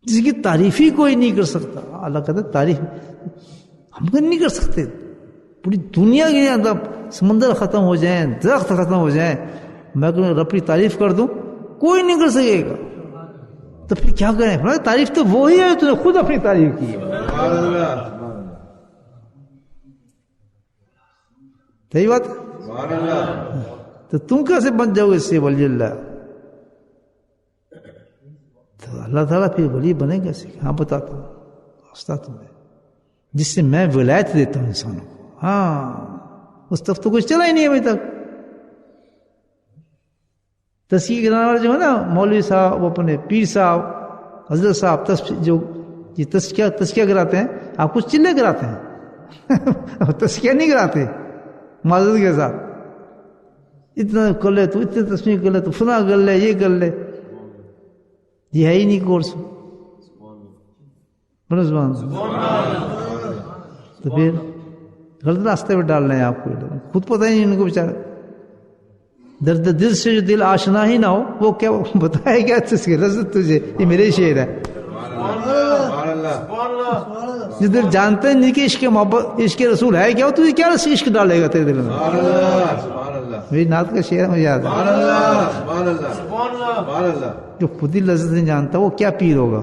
جس کی تعریف ہی کوئی نہیں کر سکتا, اللہ کہتا ہے تعریف ہم کو نہیں کر سکتے. پوری دنیا کے اندر سمندر ختم ہو جائیں, درخت ختم ہو جائیں, میں اپنی تعریف کر دوں, کوئی نہیں کر سکے گا. تو پھر کیا کریں؟ تعریف تو وہی ہے تو نے خود اپنی تعریف کی ہے. صحیح بات ہے. تو تم کیسے بن جاؤ اس سے ولی اللہ؟ تو اللہ تعالیٰ پھر ولی بنے کیسے؟ ہاں بتاتا ہوں راستہ تمہیں, جس سے میں ولایت دیتا ہوں انسانوں کو. ہاں اس طرف تو کچھ چلا ہی نہیں ابھی تک. تزکیہ کرانے والے جو ہے نا مولوی صاحب, وہ اپنے پیر صاحب, حضرت صاحب, جو یہ تزکیہ کراتے ہیں, آپ کچھ چلے کراتے ہیں, تزکیہ نہیں کراتے معذرت کے ساتھ. اتنا کر لے تو اتنے تسبیح کر لے تو فلاں کر لے, یہ کر لے, یہ ہے ہی نہیں کورس. تو پھر غلط راستے پہ ڈال رہے ہیں آپ کو, خود پتہ ہی نہیں ان کو بیچارے. درد دل سے جو دل آشنا ہی نہ ہو وہ کیا بتائے کیا اس کی لذت تجھے, یہ میرے شعر ہے. جو دل جانتے ہیں نہیں کہ عشق محبت عشق رسول ہے کیا, تجھے کیا عشق ڈالے گا تیرے دل میں. میری نعت کا شعر مجھے یاد ہے, جو خود ہی لذت نہیں جانتا وہ کیا پیر ہوگا.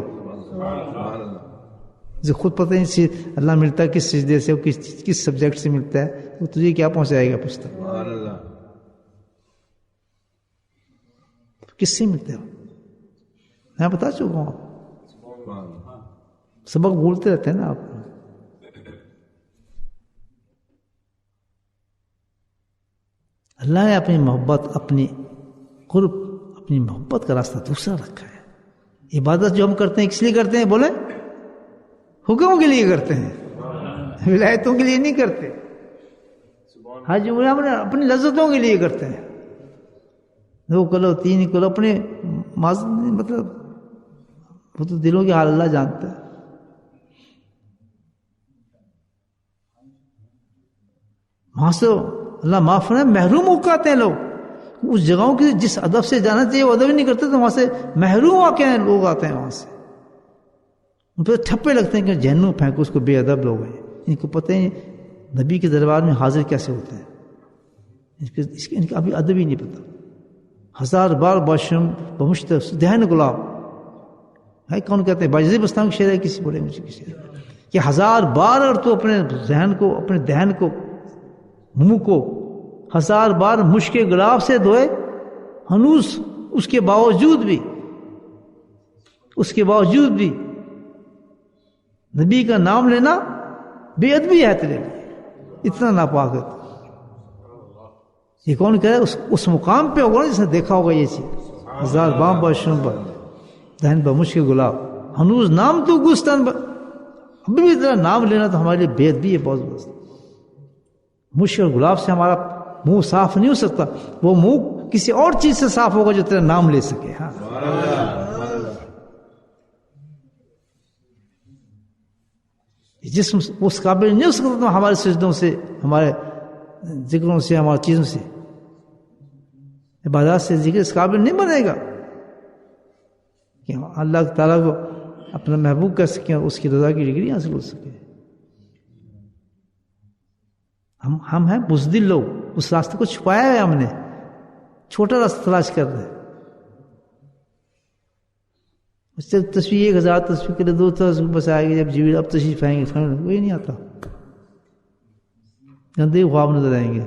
جو خود پتہ نہیں اللہ ملتا ہے کس سجدے سے, کس سبجیکٹ سے ملتا ہے, وہ تجھے کیا پہنچائے گا پوچھتا. کس سے ملتے ہو؟ میں بتا چکا ہوں, سبق بولتے رہتے ہیں نا آپ. اللہ نے اپنی محبت, اپنی قرب, اپنی محبت کا راستہ دوسرا رکھا ہے. عبادت جو ہم کرتے ہیں کس لیے کرتے ہیں بولے؟ حکم کے لیے کرتے ہیں, ولایتوں کے لیے نہیں کرتے. حج ہم اپنی لذتوں کے لیے کرتے ہیں. 2 کلو 3 کلو اپنے مطلب وہ تو دلوں کی حال اللہ جانتا ہے. وہاں سے اللہ معاف فرمائے محروم ہو کے آتے ہیں لوگ. اس جگہوں کی جس ادب سے جانا چاہیے وہ ادب ہی نہیں کرتے, تو وہاں سے محروم ہو کے لوگ آتے ہیں. وہاں سے ان پہ ٹھپے لگتے ہیں کہ جہنم پھینکو اس کو, بے ادب لوگ ہیں. ان کو پتہ ہی نبی کے دربار میں حاضر کیسے ہوتے ہیں, ان کا ابھی ادب ہی نہیں پتہ. 1000 بار باشم بمشت دہن گلاب ہے, کون کہتے ہیں باجی بستان کی شعر ہے, کسی بولے مجھے کسی کہ 1000 بار اور تو اپنے ذہن کو, اپنے دہن کو, منہ کو 1000 بار مشک گلاب سے دھوئے, ہنوز اس کے باوجود بھی نبی کا نام لینا بے ادبی ہے تیرے لیے, اتنا ناپاک ہے. یہ کون کہہ رہا ہے؟ اس مقام پہ ہوگا جس نے دیکھا ہوگا یہ چیز. 1000 بام باشم دہن بمشک گلاب ہنوز نام تو گستان, ابھی بھی تیرا نام لینا تو ہمارے لیے بے ادبی ہے بہت بہت. مشک اور گلاب سے ہمارا منہ صاف نہیں ہو سکتا, وہ منہ کسی اور چیز سے صاف ہوگا جو تیرا نام لے سکے. ہاں جسم اس قابل نہیں ہو سکتا تو ہمارے سجدوں سے, ہمارے ذکروں سے, ہماری چیزوں سے, عبادات سے ذکر اس قابل نہیں بنے گا کہ اللہ تعالیٰ کو اپنا محبوب کر سکیں اور اس کی رضا کی ڈگری حاصل ہو سکے. ہم ہیں بزدل لوگ, اس راستے کو چھپایا ہے ہم نے, چھوٹا راستہ تلاش کر رہے. اس سے تصویر 1000 تصویر کے لیے 2 تصویر بس آئے گی, جب جبریل اب تشریف آئیں گے وہی نہیں آتا. گندے خواب نظر آئیں گے.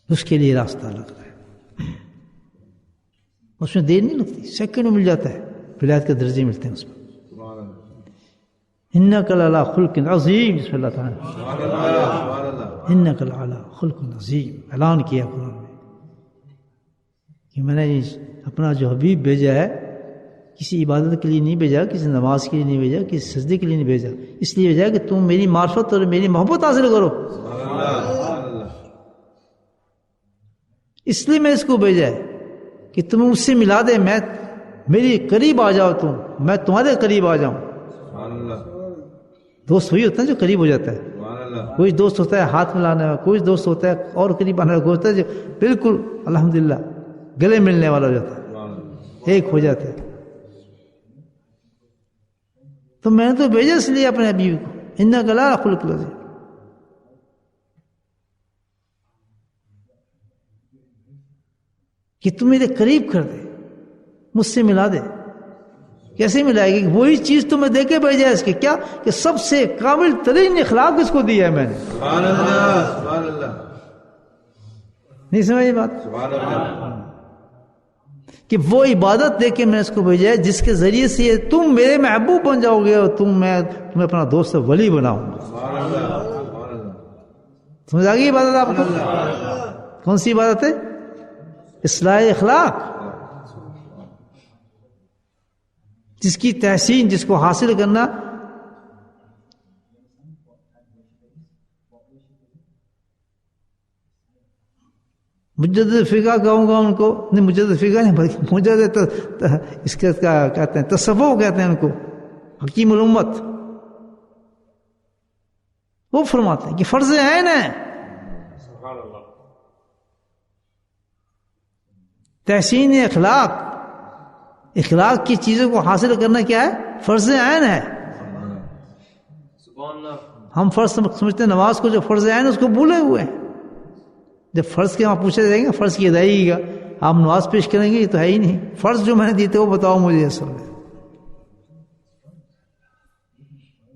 اس کے لیے راستہ لگ رہا ہے، اس میں دیر نہیں لگتی، سیکنڈ میں مل جاتا ہے، ولایت کے درجے ملتے ہیں اس میں. انک لعلی خلق عظیم، بسم اللہ تعالیٰ، انک لعلی خلق عظیم. اعلان کیا قرآن میں کہ میں نے اپنا جو حبیب بھیجا ہے کسی عبادت کے لیے نہیں بھیجا، کسی نماز کے لیے نہیں بھیجا، کسی سجدے کے لیے نہیں بھیجا، اس لیے بھیجا کہ تم میری معرفت اور میری محبت حاصل کرو. اس لیے میں اس کو بھیجا ہے کہ تمہیں اس سے ملا دے، میں میری قریب آ جاؤ، تم میں تمہارے قریب آ جاؤں. دوست وہی ہوتا ہے جو قریب ہو جاتا ہے. کوئی دوست ہوتا ہے ہاتھ ملانے والا، کوئی دوست ہوتا ہے اور قریب آنے والا، کوئی ہوتا ہے جو بالکل الحمدللہ گلے ملنے والا ہو جاتا ہے، ایک ہو جاتا ہے. تو میں نے تو بھیجا اس لیے اپنے حبیب کو، انک لعلی خلق عظیم، کہ تم میرے قریب کر دے، مجھ سے ملا دے. کیسے ملائے گی؟ وہی چیز تمہیں دے کے بھیجا ہے اس کے، کیا کہ سب سے کامل ترین اخلاق اس کو دیا ہے میں نے. سبحان اللہ، سبحان اللہ. نہیں سمجھ بات؟ سبحان اللہ. کہ وہ عبادت دے کے میں نے اس کو بھیجا ہے جس کے ذریعے سے تم میرے محبوب بن جاؤ گے اور میں تمہیں اپنا دوست ولی بناؤں گا. سبحان اللہ، سبحان اللہ. سمجھ آ گئی عبادت آپ کو؟ کون سی عبادت ہے؟ اصلاح اخلاق، جس کی تحسین، جس کو حاصل کرنا مجدد فقہ کہوں گا ان کو، نہیں مجدد فقہ نہیں بلکہ مجدد اس کا کہتے ہیں تصوف کہتے ہیں ان کو، حکیم الامت. وہ فرماتے ہیں کہ فرض عین ہے تحسین اخلاق. اخلاق کی چیزوں کو حاصل کرنا کیا ہے؟ فرض عین ہے. ہم فرض سمجھتے ہیں نماز کو، جو فرض عین اس کو بھولے ہوئے ہیں. جب فرض کے وہاں پوچھا جائے گا فرض کی ادائیگی کا، آپ نماز پیش کریں گے، یہ تو ہے ہی نہیں. فرض جو میں نے دیے تھے وہ بتاؤ مجھے اصل میں.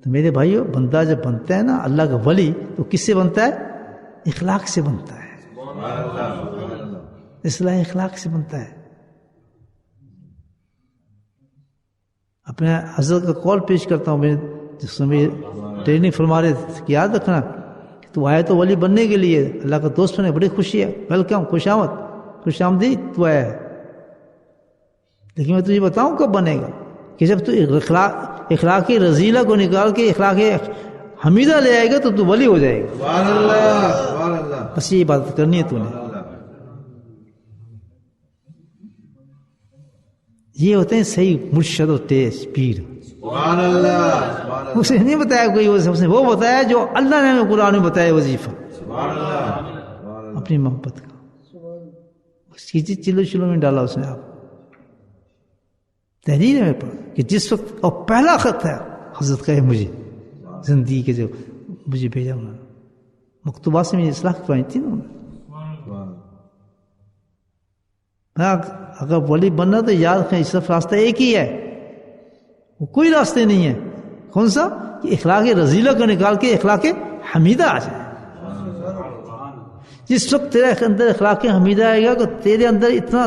تو میرے بھائیو، بندہ جب بنتا ہے نا اللہ کا ولی، تو کس سے بنتا ہے؟ اخلاق سے بنتا ہے، اصلاح اخلاق سے بنتا ہے. اپنے حضرت کا قول پیش کرتا ہوں، میں جس میں ٹریننگ فرما رہے تھے کہ یاد رکھنا تو آیا تو ولی بننے کے لیے، اللہ کا دوست بنے، بڑی خوشی ہے، ویلکم، خوش آمد، خوش آمدید، تو آیا ہے. لیکن میں تجھے بتاؤں کب بنے گا؟ کہ جب تو اخلاق رذیلہ کو نکال کے اخلاق حمیدہ لے آئے گا تو ولی ہو جائے گا. سبحان اللہ، سبحان اللہ. بس یہ عبادت کرنی ہے تو نے. یہ ہوتے ہیں صحیح مرشد و تیز پیر. سبحان اللہ، سبحان اللہ. اسے نہیں بتایا کوئی، اس نے وہ بتایا جو اللہ نے ہمیں قرآن میں بتایا وظیفہ سبحان اللہ، سبحان اللہ. اپنی محبت کا. اس کی چلو چلو میں ڈالا اس نے. آپ تحریر ہے میرے پاس کہ جس وقت، اور پہلا خط ہے حضرت کا ہے مجھے زندگی کے، جو مجھے بھیجا انہوں نے مکتوبات سے، میری اصلاح کروائی تھی نا انہوں نے. اگر ولی بننا تو یاد رکھیں صرف راستہ ایک ہی ہے، وہ کوئی راستے نہیں ہے. کون سا؟ کہ اخلاق رذیلہ کو نکال کے اخلاق حمیدہ آ جائے. جس وقت تیرے اندر اخلاق حمیدہ آئے گا تو تیرے اندر اتنا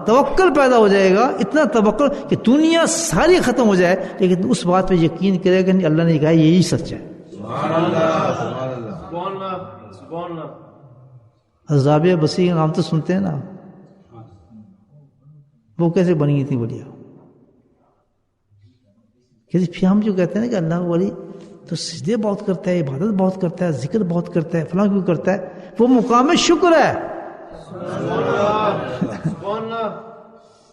توکل پیدا ہو جائے گا، اتنا توکل کہ دنیا ساری ختم ہو جائے لیکن اس بات پہ یقین کرے گا نہیں، اللہ نے کہا یہی سچ ہے. سبحان اللہ، سبحان اللہ. سبحان اللہ، سبحان اللہ. رابعہ بصری کا نام تو سنتے ہیں نا، وہ کیسے بن گئی تھی بڑھیا. پھر ہم جو کہتے ہیں نا کہ اللہ ولی تو سجدے بہت کرتا ہے، عبادت بہت کرتا ہے، ذکر بہت کرتا ہے، فلاں کیوں کرتا ہے؟ وہ مقام شکر ہے.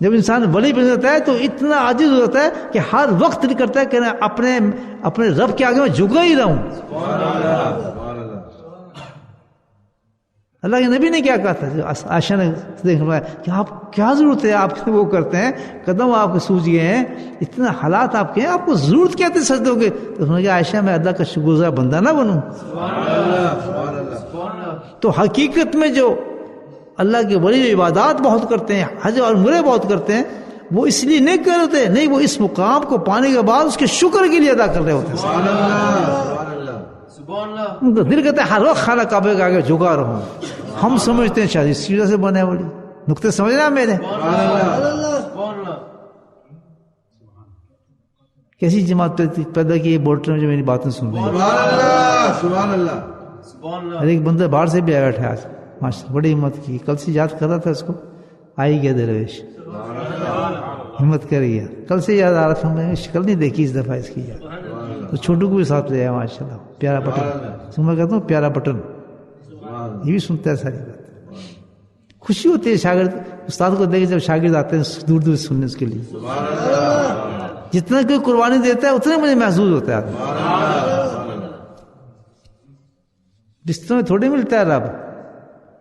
جب انسان ولی بن جاتا ہے تو اتنا عاجز ہو جاتا ہے کہ ہر وقت نہیں کرتا ہے کہ اپنے رب کے آگے میں جھکا ہی رہوں. اللہ کے نبی نے کیا کہا تھا؟ عائشہ نے دیکھا کہ آپ کیا ضرورت ہے، آپ وہ کرتے ہیں، قدم آپ کے سوج گئے ہیں، اتنا حالات آپ کے ہیں، آپ کو ضرورت کیا تھی سجدوں کے؟ تو انہوں نے کہا عائشہ میں اللہ کا شکر گزار بندہ نہ بنوں. تو حقیقت میں جو اللہ کے ولی عبادات بہت کرتے ہیں، حج اور عمرے بہت کرتے ہیں، وہ اس لیے نہیں کر رہے ہوتے, نہیں, وہ اس مقام کو پانے کے بعد اس کے شکر کے لیے ادا کر رہے ہوتے ہیں. سبحان اللہ سبحان اللہ. ان کا دل کہتا ہے ہر وقت خانہ کعبے کے آگے جھکا رہوں. ہم سمجھتے ہیں شاید اس چیزوں سے بنے والی نقطے سمجھنا میرے. کیسی جماعت پیدا کی بولٹر میں جو میری باتیں سن رہی ہیں. سبحان اللہ. ہر ایک بندہ باہر سے بھی آیا بیٹھا آج ماشاء اللہ, بڑی ہمت کی. کل سے یاد کر رہا تھا اس کو, آئی گیا درویش, ہمت کر گیا. کل سے یاد آ رہا تھا, میں نے شکل نہیں دیکھی اس دفعہ اس کی یاد. تو چھوٹو کو بھی ساتھ لے آیا ماشاء اللہ. پیارا بٹن میں کہتا ہوں, پیارا بٹن یہ بھی سنتا ہے ساری بات. خوشی ہوتی ہے شاگرد استاد کو دیکھ جب شاگرد آتے ہیں دور دور سننے اس کے لیے. جتنا کوئی قربانی دیتا ہے اتنا مجھے محسوس ہوتا ہے. بستر میں تھوڑی ملتا ہے رب,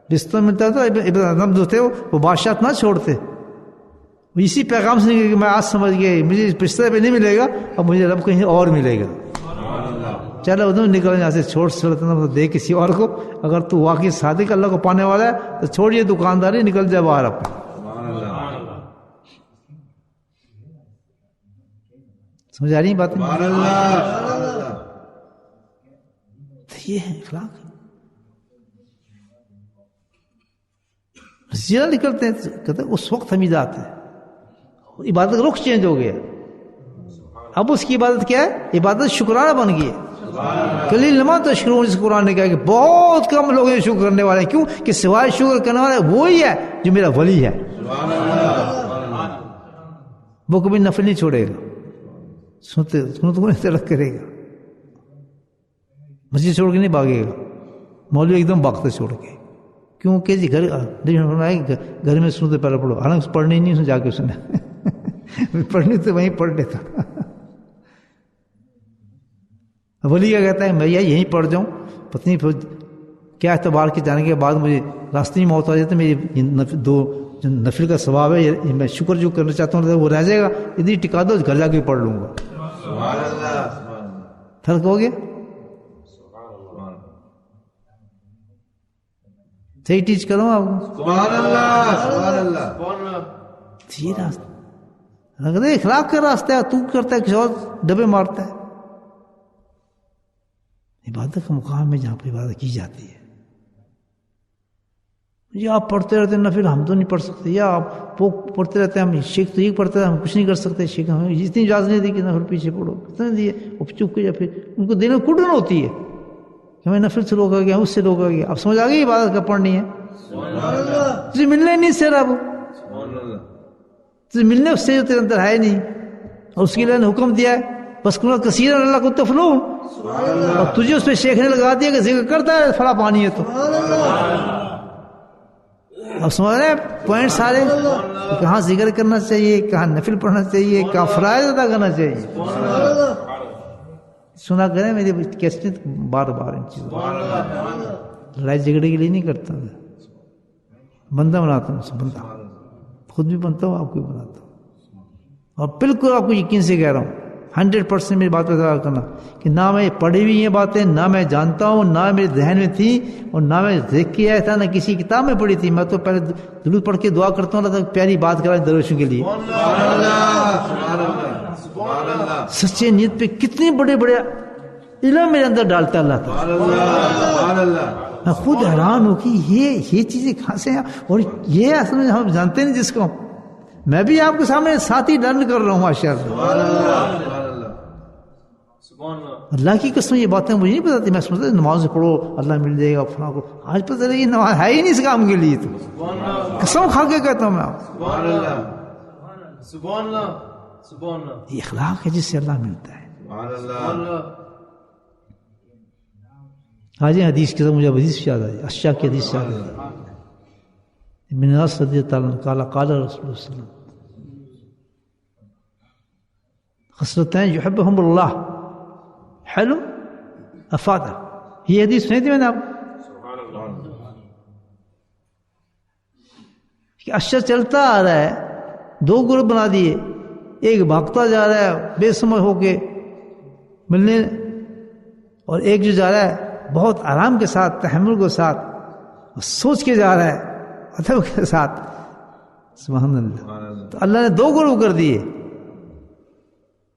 بستر میں ملتا ہے تو ہوتے وہ بادشاہ نہ چھوڑتے. اسی پیغام سے کہ میں آج سمجھ گیا مجھے بستر پہ نہیں ملے گا, اب مجھے رب کہیں اور ملے گا. چلو ادھر نکل یہاں سے, چھوڑ سلطنت دے کسی اور کو. اگر تو واقعی صادق اللہ کو پانے والا ہے تو چھوڑیے دکانداری, نکل جائے باہر اپنے. سمجھ آ رہی باتیں؟ یہ ہے اخلاق. زیادہ نکلتے ہیں کہتے ہیں اس وقت حمید آتے ہیں, عبادت کا رخ چینج ہو گیا. اب اس کی عبادت کیا ہے؟ عبادت شکرانہ بن گئی ہے. قلیل ما تشکرون, جس قرآن نے کہا کہ بہت کم لوگ ہیں شکر کرنے والے. کیوں کہ سوائے شکر کرنے والے وہی ہے جو میرا ولی ہے. وہ کبھی نفل نہیں چھوڑے گا, سنتے کو نہیں ترک کرے گا, مسجد چھوڑ کے نہیں بھاگے گا. مولوی ایک دم بھاگتا چھوڑ کے, کیونکہ جی گھر میں سنتے پہلے پڑھو. حالانکہ پڑھنے ہی نہیں جا کے سنے, پڑھنے تو وہیں پڑھ لیتا. ولی کیا کہتا ہے میں یہیں پڑھ جاؤں, پتنی کیا اعتبار کے جانے کے بعد مجھے راستے میں موت آ جاتی, میری دو نفل کا ثواب ہے, میں شکر جو کرنا چاہتا ہوں وہ رہ جائے گا. ادھر ٹکا دو, گھر جا کے پڑھ لوں گا. فرق ہو گیا. صحیح ٹیچ کروں آپ کو. یہ راستہ اخلاق کا راستہ ہے. تو کرتا ہے کسی اور ڈبے مارتا ہے. عبادت کا مقام ہے جہاں پہ عبادت کی جاتی ہے. یا آپ پڑھتے رہتے ہیں نفل, ہم تو نہیں پڑھ سکتے. یا آپ وہ پڑھتے رہتے ہیں, ہم شیخ تو یہ پڑھتے ہیں, ہم کچھ نہیں کر سکتے. شیخ ہمیں اتنی اجازت نہیں دی کہ نفل پیچھے پڑھو, کتنے دیے وہ چپ کے. یا پھر ان کو دل میں کڑن ہوتی ہے کہ ہمیں نفل سے روکا گیا, اس سے روکا گیا. اب سمجھ آ گئی عبادت کا پڑھنی ہے. تجھے ملنے نہیں سے رب, تجھے ملنے اس سے جو تیرے اندر ہے نہیں, اور اس کے لیے حکم دیا ہے بس کن کثیر اللہ کو تفلون, اور تجھے اس پہ شیخ نے لگا دیا کہ ذکر کرتا ہے فلاں پانی ہے. تو اب سمجھ رہے ہیں پوائنٹ سارے, کہاں ذکر کرنا چاہیے, کہاں نفل پڑھنا چاہیے, کہاں فرائض ادا کرنا چاہیے. سنا کریں میری کیسٹ بار بار ان چیزوں, لڑائی جھگڑے کے لیے نہیں کرتا, بندہ بناتا ہوں. بندہ خود بھی بنتا ہوں, آپ کو بھی بناتا ہوں. اور بالکل آپ کو یقین سے کہہ رہا ہوں 100% میری بات پہ کرنا کہ نہ میں پڑھی ہوئی یہ باتیں, نہ میں جانتا ہوں, نہ میرے ذہن میں تھی, اور نہ میں دیکھ کے آیا تھا, نہ کسی کتاب میں پڑھی تھی. میں تو پہلے درود پڑھ کے دعا کرتا ہوں اللہ تعالیٰ پیاری بات کرا درویشوں کے لیے. سچے نیت پہ کتنے بڑے بڑے علم میرے اندر ڈالتا اللہ تعالیٰ. میں خود حیران ہوں کہ یہ چیزیں کہاں سے ہیں, اور یہ اصل میں ہم جانتے نہیں جس کو. میں بھی آپ کے سامنے ساتھ ہی لرن کر رہا ہوں ماشاء اللہ. اللہ کی قسم یہ باتیں مجھے نہیں بتاتی. میں سمجھتا نماز پڑھو اللہ مل جائے گا فلاں کو. آج پتہ لگی نماز ہے ہی نہیں اس کام کے لیے. تو قسم کھا کے کہتا ہوں میں آپ, یہ اخلاق ہے جس سے اللہ ملتا ہے. آج حدیث کے ساتھ مجھے حدیث یاد آئی, اشیا کی حدیث یاد آئی. ابن ناس رضی اللہ عنہ قال قال رسول اللہ صلی اللہ علیہ وسلم خصلتین یحبہم اللہ حلم افادہ. یہ حدیث سنی تھی میں نے آپ کہ اشیا چلتا آ رہا ہے, دو گروپ بنا دیے, ایک بھاگتا جا رہا ہے بے سمجھ ہو کے ملنے, اور ایک جو جا رہا ہے بہت آرام کے ساتھ, تحمل کے ساتھ, سوچ کے جا رہا ہے, ادب کے ساتھ. سبحان اللہ. تو اللہ نے دو گروہ کر دیے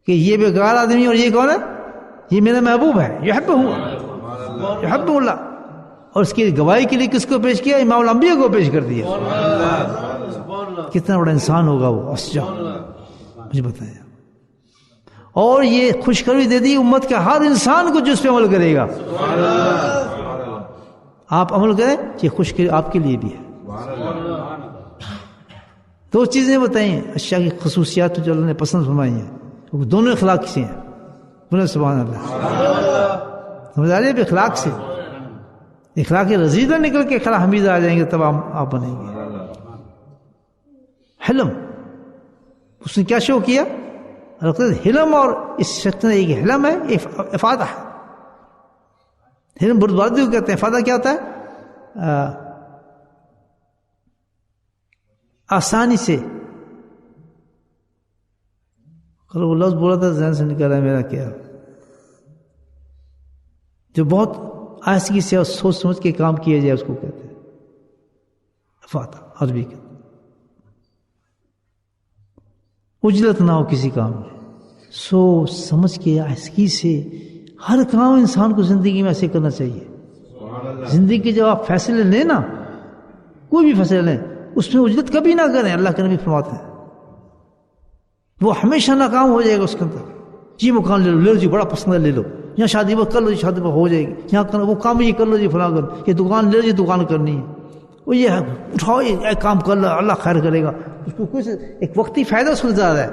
کہ یہ بیکار آدمی اور یہ کون ہے؟ یہ میرا محبوب ہے. یحبہ اللہ. اور اس کی گواہی کے لیے کس کو پیش کیا؟ امام الانبیاء کو پیش کر دیا. کتنا بڑا انسان ہوگا وہ اسجع، مجھے بتایا. اور یہ خوشخبری دے دی امت کے ہر انسان کو جو اس پہ عمل کرے گا. آپ عمل کریں، یہ خوشخبری آپ کے لیے بھی ہے. دو چیزیں بتائیں اشیاء کی خصوصیات جو اللہ نے پسند فرمائی ہیں، وہ دونوں اخلاق سے ہیں. بولے سبحان اللہ. سمجھ آ رہی ہے؟ اخلاق سے، اخلاق رضیدہ نکل کے اخلاق حمیدہ آ جائیں گے تب آپ بنیں گے. حلم، اس نے کیا شو کیا؟ حلم. اور اس شخص نے ایک حلم ہے، ایک افادہ ہے. حلم بردباری کو کہتے ہیں. افادہ کیا ہوتا ہے؟ آسانی سے. کل وہ لفظ بولا تھا ذہن سے نکل رہا ہے میرا، کیا جو بہت آہستگی سے اور سوچ سمجھ کے کام کیا جائے اس کو کہتے ہیں افادہ. عربی کے اجلت نہ ہو کسی کام میں، سوچ سمجھ کے آہستگی سے ہر کام انسان کو زندگی میں ایسے کرنا چاہیے. زندگی کے جب آپ فیصلے لیں نا، کوئی بھی فیصلے لیں، اس میں اجلت کبھی نہ کریں. اللہ کے نبی فرماتے ہیں وہ ہمیشہ ناکام ہو جائے گا اس کے اندر. جی مکان لے لو جی، بڑا پسند ہے لے لو. یہاں شادی کر لو جی، شادی ہو جائے گی. یہاں کرو وہ کام یہ کر لو جی، فلاں کر. یہ دکان لے لو جی، دکان کرنی ہے. وہ یہ اٹھاؤ یہ کام کر لو، اللہ خیر کرے گا. اس کو کچھ ایک وقتی فائدہ اس کو زیادہ ہے.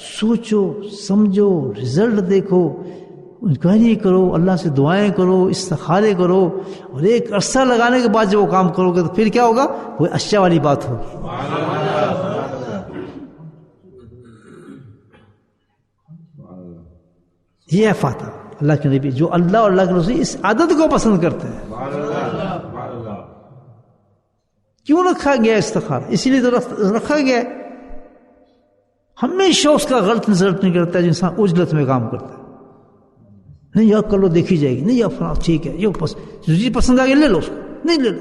سوچو سمجھو، رزلٹ دیکھو، انکوائری کرو، اللہ سے دعائیں کرو، استخارے کرو، اور ایک عرصہ لگانے کے بعد جب وہ کام کرو گے تو پھر کیا ہوگا؟ وہ اشیاء والی بات ہوگی. یہ ہے فاتح اللہ کے نبی، جو اللہ اور اللہ کے رسول اس عادت کو پسند کرتے ہیں. کیوں رکھا گیا استخارہ؟ اسی لیے تو رکھا گیا ہے. ہمیشہ اس کا غلط رزلٹ نکلتا ہے جو انسان عجلت میں کام کرتا ہے. نہیں یار کر لو دیکھی جائے گی، نہیں یار فلاں ٹھیک ہے، جو چیز پسند آ گئی لے لو اس کو، نہیں لے لو.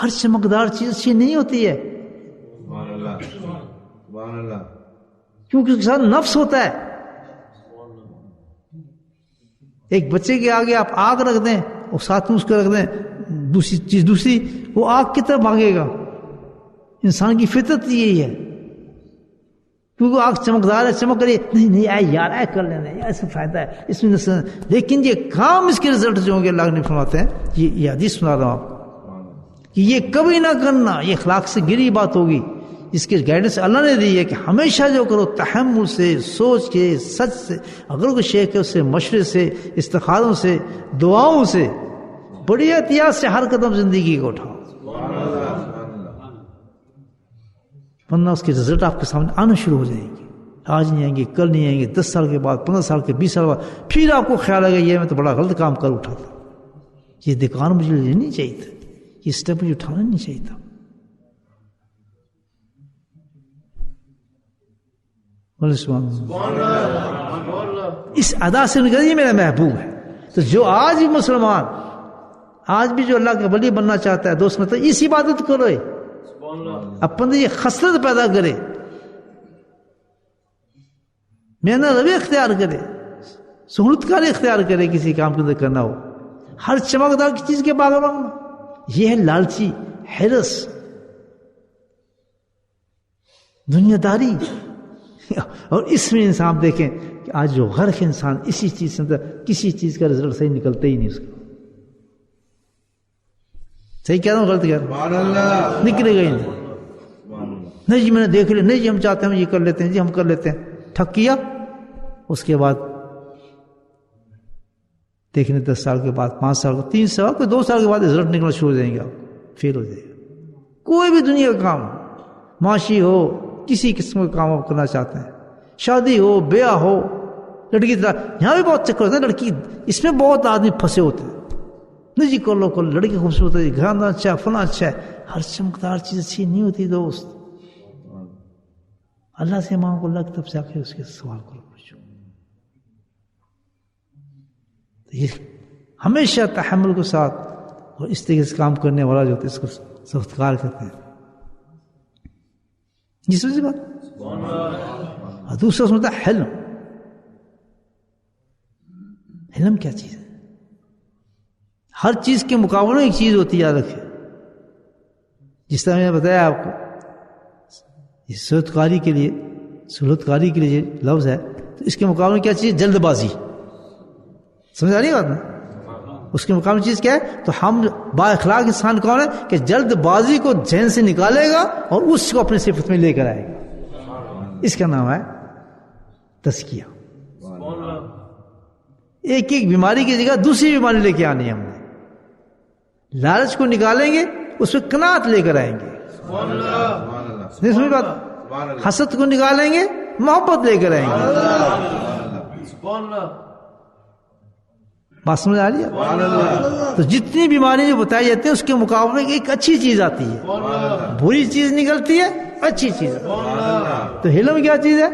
ہر چمکدار چیز اچھی نہیں ہوتی ہے، کیونکہ اس کے ساتھ نفس ہوتا ہے. ایک بچے کے آگے آپ آگ رکھ دیں اور ساتھ میں اس کو رکھ دیں دوسری چیز، دوسری وہ آگ کی طرف بھاگے گا. انسان کی فطرت یہی ہے، کیونکہ آگ چمکدار ہے، چمک رہی ہے، نہیں نہیں آئے یار آئے کر لینا، اس میں فائدہ ہے، اس میں نسل. لیکن یہ کام اس کے رزلٹ جو ہوں گے اللہ نے فرماتے ہیں، یہ حدیث سنا رہا ہوں آپ کہ یہ کبھی نہ کرنا، یہ اخلاق سے گری بات ہوگی. اس کے گائیڈنس اللہ نے دی ہے کہ ہمیشہ جو کرو تحمل سے، سوچ کے، سچ سے، اگر کوئی شیخ ہے اس سے مشورے سے، استخاروں سے، دعاؤں سے، بڑی احتیاط سے ہر قدم زندگی کو اٹھاؤ، ورنہ اس کے رزلٹ آپ کے سامنے آنا شروع ہو جائیں گے. آج نہیں آئیں گے، کل نہیں آئیں گے، 10 سال کے بعد، 15 سال کے، 20 سال بعد پھر آپ کو خیال آئے گا یہ میں تو بڑا غلط کام کر اٹھا تھا، یہ دکان مجھے لینی چاہیے تھا، یہ اسٹیپ مجھے اٹھانا نہیں چاہیے تھا. اس ادا سے نکل یہ میرا محبوب ہے. تو جو آج بھی مسلمان، آج بھی جو اللہ کا ولی بننا چاہتا ہے، دوست مطلب اس عبادت کرو، اپنے یہ خصلت پیدا کرے، محنت روی اختیار کرے، سہولت کاری اختیار کرے، کسی کام کے اندر کرنا ہو، ہر چمکدار کی چیز کے باغ رہنا. یہ ہے لالچی، حرص، دنیا داری. اور اس میں انسان دیکھیں کہ آج جو غرق انسان اسی چیز سے اندر، کسی چیز کا رزلٹ صحیح نکلتا ہی نہیں اس کا. صحیح کہہ رہا ہوں غلط کہہ رہا ہوں؟ نکلے گا ہی نہیں. نہیں جی میں نے دیکھ لیا، نہیں جی ہم چاہتے ہیں یہ کر لیتے ہیں، جی ہم کر لیتے ہیں، ٹھک کیا. اس کے بعد دیکھنے 10 سال کے بعد، 5 سال، 3 سال، کوئی 2 سال کے بعد رزلٹ نکلنا شروع ہو جائیں گے، آپ فیل ہو جائے گا. کوئی بھی دنیا کا کام، معاشی ہو، کسی قسم کا کام آپ کرنا چاہتے ہیں، شادی ہو، بیاہ ہو، لڑکی طرح، یہاں بھی بہت چکر ہوتا ہے لڑکی، اس میں بہت آدمی پھنسے ہوتے ہیں. نہیں جی کر لو کر لو، لڑکی خوبصورت ہے، گھرانا اچھا ہے، فلاں اچھا ہے. ہر چمکدار چیز اچھی نہیں ہوتی دوست. اللہ سے مانگو، اللہ کی طرف سے آ کے اس کے سوال کرو، پوچھو. یہ ہمیشہ تحمل کے ساتھ اور اس طریقے سے کام کرنے والا جو ہوتا ہے اس کو سختکار کہتے ہیں. جس وجہ بات دوسرا سمجھتا ہے حلم. حلم کیا چیز ہے؟ ہر چیز کے مقابلے میں ایک چیز ہوتی ہے، یاد رکھیں. جس طرح میں نے بتایا آپ کو صورت کاری کے لیے یہ لفظ ہے، تو اس کے مقابلے میں کیا چیز؟ جلد بازی. سمجھ آ رہی بات نا؟ اس کے مقابلے میں چیز کیا ہے؟ تو ہم با اخلاق انسان کون ہے کہ جلد بازی کو ذہن سے نکالے گا اور اس کو اپنی صفت میں لے کر آئے گا. اس کا نام ہے تزکیہ. ایک ایک بیماری کی جگہ دوسری بیماری لے کے آنی ہے ہم نے. لالچ کو نکالیں گے، اس میں قناعت لے کر آئیں گے. نہیں سمجھ بات؟ حسد کو نکالیں گے، محبت لے کر آئیں گے. بات سمجھ آ رہی ہے؟ تو جتنی بیماری جو بتائی جاتی ہے اس کے مقابلے میں ایک اچھی چیز آتی ہے، بری چیز نکلتی ہے، اچھی چیز. تو حلم کیا چیز ہے؟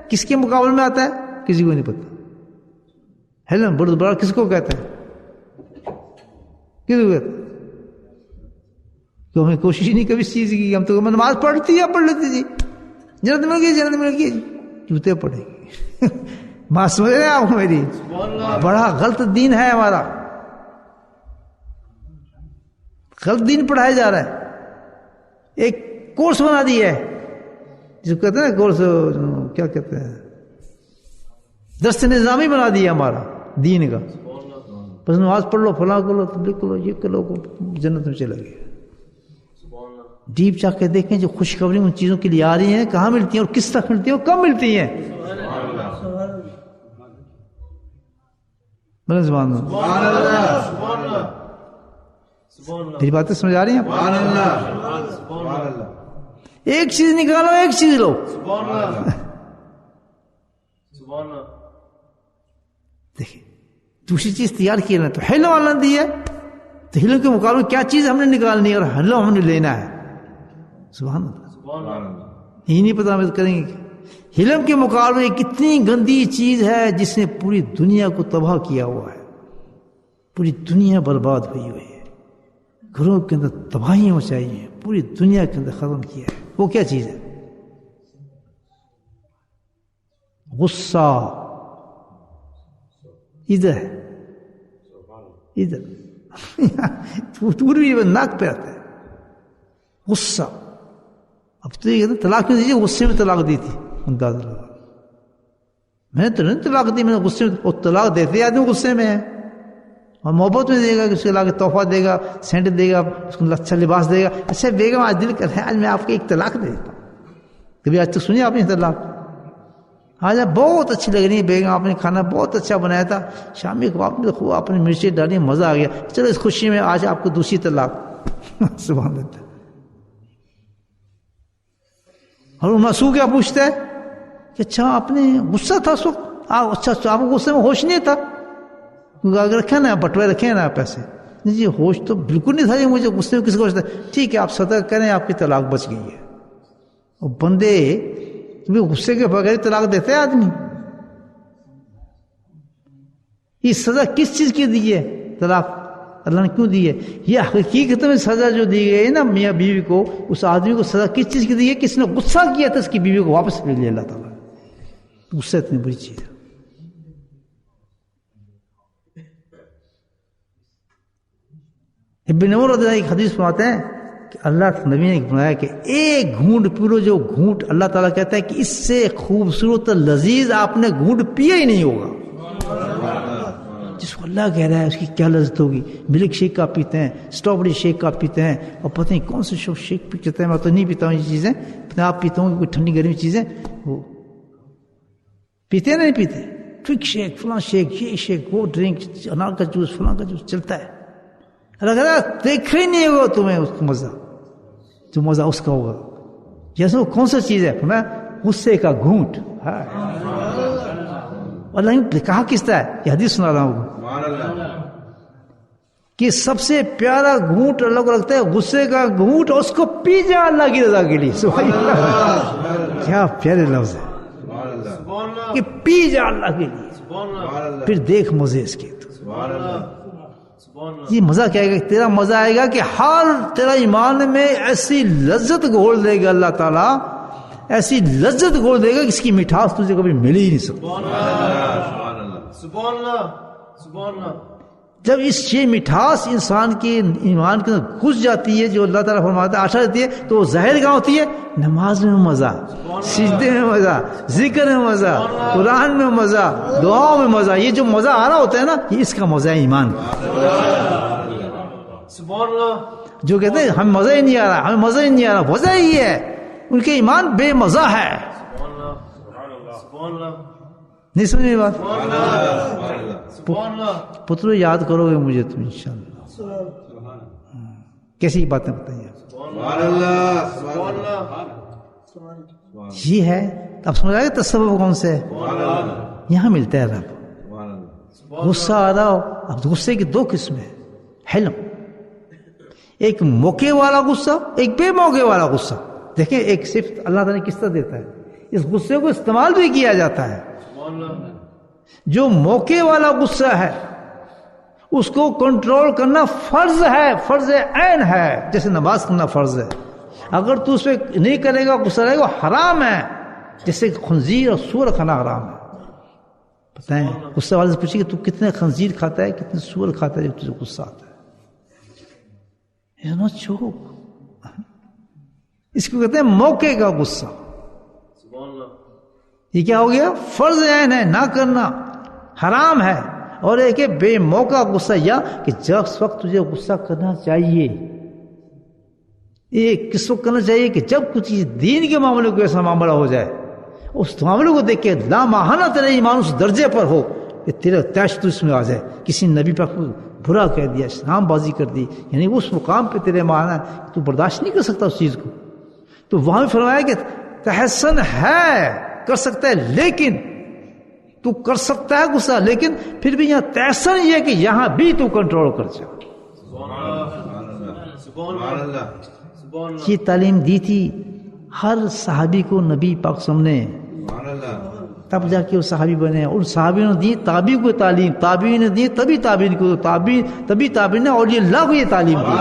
کس کے مقابلے میں آتا ہے؟ کسی کو نہیں پتا. حلم بڑا کس کو کہتا ہے؟ کس کو کہتا ہے؟ تو ہمیں کوشش ہی نہیں کبھی اس چیز کی. ہم تو نماز پڑھتی ہے، پڑھ لیتی جی، جنت مل گئی جی، جوتے پڑے گی. بات سمجھ رہے ہیں آپ میری؟ بڑا غلط دین ہے ہمارا، غلط دین پڑھایا جا رہا ہے. ایک کورس بنا دیا ہے جس کو کہتے ہیں کورس، کیا کہتے ہیں، درس نظامی بنا دیا ہمارا دین کا. بس نماز پڑھ لو، فلاں کرو، تبلیغ کرو، یہ کرو، جنت میں چلے گئے. ڈیپ جا کے دیکھیں جو خوشخبری ان چیزوں کے لیے آ رہی ہیں کہاں ملتی ہیں اور کس طرح ملتی ہیں اور کب ملتی ہیں. میری باتیں سمجھ آ رہی ہیں؟ ایک چیز نکالو، ایک چیز لو. دیکھیں دوسری چیز تیار کی نا، تو حلم والا دی ہے. تو حلم کے مقابلے میں کیا چیز ہم نے نکالنی ہے اور حلم ہم نے لینا ہے. سبحان اللہ. یہ نہیں پتا ہم کریں گے. حلم کے مقابلے میں کتنی گندی چیز ہے جس نے پوری دنیا کو تباہ کیا ہوا ہے. پوری دنیا برباد ہوئی ہوئی ہے، گھروں کے اندر تباہیاں مچائی ہیں، پوری دنیا کے اندر ختم کیا ہے. وہ کیا چیز ہے؟ غصہ. ادھر ہے، ادھر پوری ناک پہ آتا ہے غصہ. اب تو یہ طلاق کیوں دیجیے؟ غصے میں طلاق دی تھی. اندازہ لگا، میں نے تو نہیں طلاق دی، میں نے غصے میں. اور طلاق دیتے آدمی غصے میں ہے، اور محبت میں دے گا کہ اس کے علاقے تحفہ دے گا، سینٹ دے گا، اس کو اچھا لباس دے گا. اچھا بیگم آج دل کر رہے ہیں آج میں آپ کو ایک طلاق دے دیتا ہوں. کبھی آج تک سنی آپ نے طلاق؟ آج آپ بہت اچھی لگ رہی ہے بیگم، آپ نے کھانا بہت اچھا بنایا تھا، شامی کو آپ نے خوب آپ نے مرچیں ڈالی، مزہ آ گیا، چلو اس خوشی میں آج آپ کو دوسری طلاق. سبحان اللہ. اور مسعود کیا پوچھتا ہے کہ اچھا آپ نے غصہ تھا اس وقت؟ اچھا آپ کو غصے میں ہوش نہیں تھا؟ اگر رکھے نا بٹوے رکھے نا پیسے، جی ہوش تو بالکل نہیں تھا جی مجھے غصے میں. کس کو ہوش تھا؟ ٹھیک ہے آپ صدقہ کریں، آپ کی طلاق بچ گئی ہے. اور بندے غصے کے بغیر طلاق دیتے ہیں آدمی. یہ سزا کس چیز کی دی ہے طلاق اللہ نے کیوں دی ہے؟ یہ حقیقت میں سزا جو دی گئی ہے نا میاں بیوی کو، اس آدمی کو سزا کس چیز کی دی ہے؟ کس نے غصہ کیا تھا اس کی بیوی کو واپس لے لیا اللہ تعالیٰ. غصہ اتنی بری چیز ہے. ابن عمر رضی اللہ عنہ ایک حدیث سناتے ہیں کہ اللہ نبی نے بنایا کہ ایک گھونٹ پی لو، جو گھونٹ اللہ تعالیٰ کہتا ہے کہ اس سے خوبصورت لذیذ آپ نے گھونٹ پیا ہی نہیں ہوگا. جس کو اللہ کہہ رہا ہے اس کی کیا لذت ہوگی. ملک شیک آپ پیتے ہیں، اسٹرابری شیک آپ پیتے ہیں، اور پتہ نہیں کون سے شیک پیتے ہیں. میں تو نہیں پیتا ہوں یہ چیزیں، آپ پیتا ہوں کوئی ٹھنڈی گرمی چیزیں وہ پیتے ہیں. نہیں پیتے. ٹوک شیک، فلاں شیک، یہ شیک، وہ ڈرنک، انار کا جوس، فلاں کا جوس چلتا ہے. اللہ کہہ رہا ہے دیکھا ہی نہیں ہوگا تمہیں اس کو مزہ، جو مزہ اس کا ہوگا. جیسے وہ کون سا چیز ہے؟ غصے کا گھونٹ. اللہ نے کہا کس طرح ہے؟ یہ حدیث سنا رہا ہوں کہ سب سے پیارا گھونٹ اللہ کو لگتا ہے غصے کا گھونٹ، اور اس کو پی جا اللہ کی رضا کے لیے. کیا پیارے لفظ ہے کہ پی جا اللہ کے لیے، پھر دیکھ مزے اس کے. یہ مزہ کیا آئے گا؟ تیرا مزہ آئے گا کہ ہر تیرا ایمان میں ایسی لذت گھول دے گا اللہ تعالیٰ ایسی لذت گھول دے گا کہ اس کی مٹھاس تجھے کبھی مل ہی نہیں سکتی. سبحان اللہ سبحان اللہ. جب اس یہ مٹھاس انسان کے ایمان کے اندر گھس جاتی ہے جو اللہ تعالیٰ فرماتا ہے آٹھا رہتی ہے تو وہ ظاہر کہاں ہوتی ہے؟ نماز میں مزہ، سجدے میں مزہ، ذکر میں مزہ، قرآن میں مزہ، دعاؤں میں مزہ. یہ جو مزہ آ رہا ہوتا ہے نا یہ اس کا مزہ ہے ایمان کا. سبحان اللہ. جو کہتے ہیں ہمیں مزہ ہی نہیں آ رہا، ہمیں مزہ ہی نہیں آ رہا، وجہ ہی ہے ان کے ایمان بے مزہ ہے. سبحان اللہ سبحان اللہ. نہیں سمجھ میں بات؟ سبحان اللہ. پترو یاد کرو گے مجھے تم انشاءاللہ. کیسی باتیں بتائیے. سبحان اللہ سبحان اللہ. یہ ہے. اب سمجھ آئے تصوف کون سے ہے؟ یہاں ملتا ہے رب. غصہ آ رہا ہو، اب غصے کی دو قسمیں ہیں. حلم، ایک موقع والا غصہ، ایک بے موقع والا غصہ. دیکھیں ایک صفت اللہ تعالیٰ نے کس طرح دیتا ہے، اس غصے کو استعمال بھی کیا جاتا ہے. جو موقع والا غصہ ہے اس کو کنٹرول کرنا فرض ہے، فرض عین ہے، جیسے نماز کرنا فرض ہے. اگر تو اس پہ نہیں کرے گا غصہ رہے گا وہ حرام ہے، جیسے خنزیر اور سور کھانا حرام ہے. بتائیں غصہ والے سے پوچھیے کہ تو کتنے خنزیر کھاتا ہے، کتنے سور کھاتا ہے جب تجھے غصہ آتا ہے. اس کو کہتے ہیں موقع کا غصہ. یہ کیا ہو گیا؟ فرض عین ہے، نہ کرنا حرام ہے. اور ایک ہے بے موقع غصہ، یا کہ جب وقت تجھے غصہ کرنا چاہیے. یہ کس وقت کرنا چاہیے؟ کہ جب کچھ دین کے معاملے کو ایسا معاملہ ہو جائے، اس معاملے کو دیکھ کے لامحالہ تیرا ایمان اس درجے پر ہو کہ تیرا تیش تو اس میں آ جائے. کسی نبی پر برا کہہ دیا، اسلام بازی کر دی، یعنی اس مقام پہ تیرے ایمان ہے تو برداشت نہیں کر سکتا اس چیز کو. تو وہاں بھی فرمایا کہ تحسن ہے، کر سکتا ہے، لیکن تو کر سکتا ہے غصہ، لیکن پھر بھی یہاں تحسن یہ ہے کہ یہاں بھی تو کنٹرول کر جا. یہ تعلیم دی تھی ہر صحابی کو نبی پاک سامنے، تب جا کے وہ صحابی بنے. اور صحابیوں نے دی تابعین کو تعلیم، تابعین نے دی تبھی تابعین کو، تبھی تابعین نے اولیاء اللہ کو یہ تعلیم دی.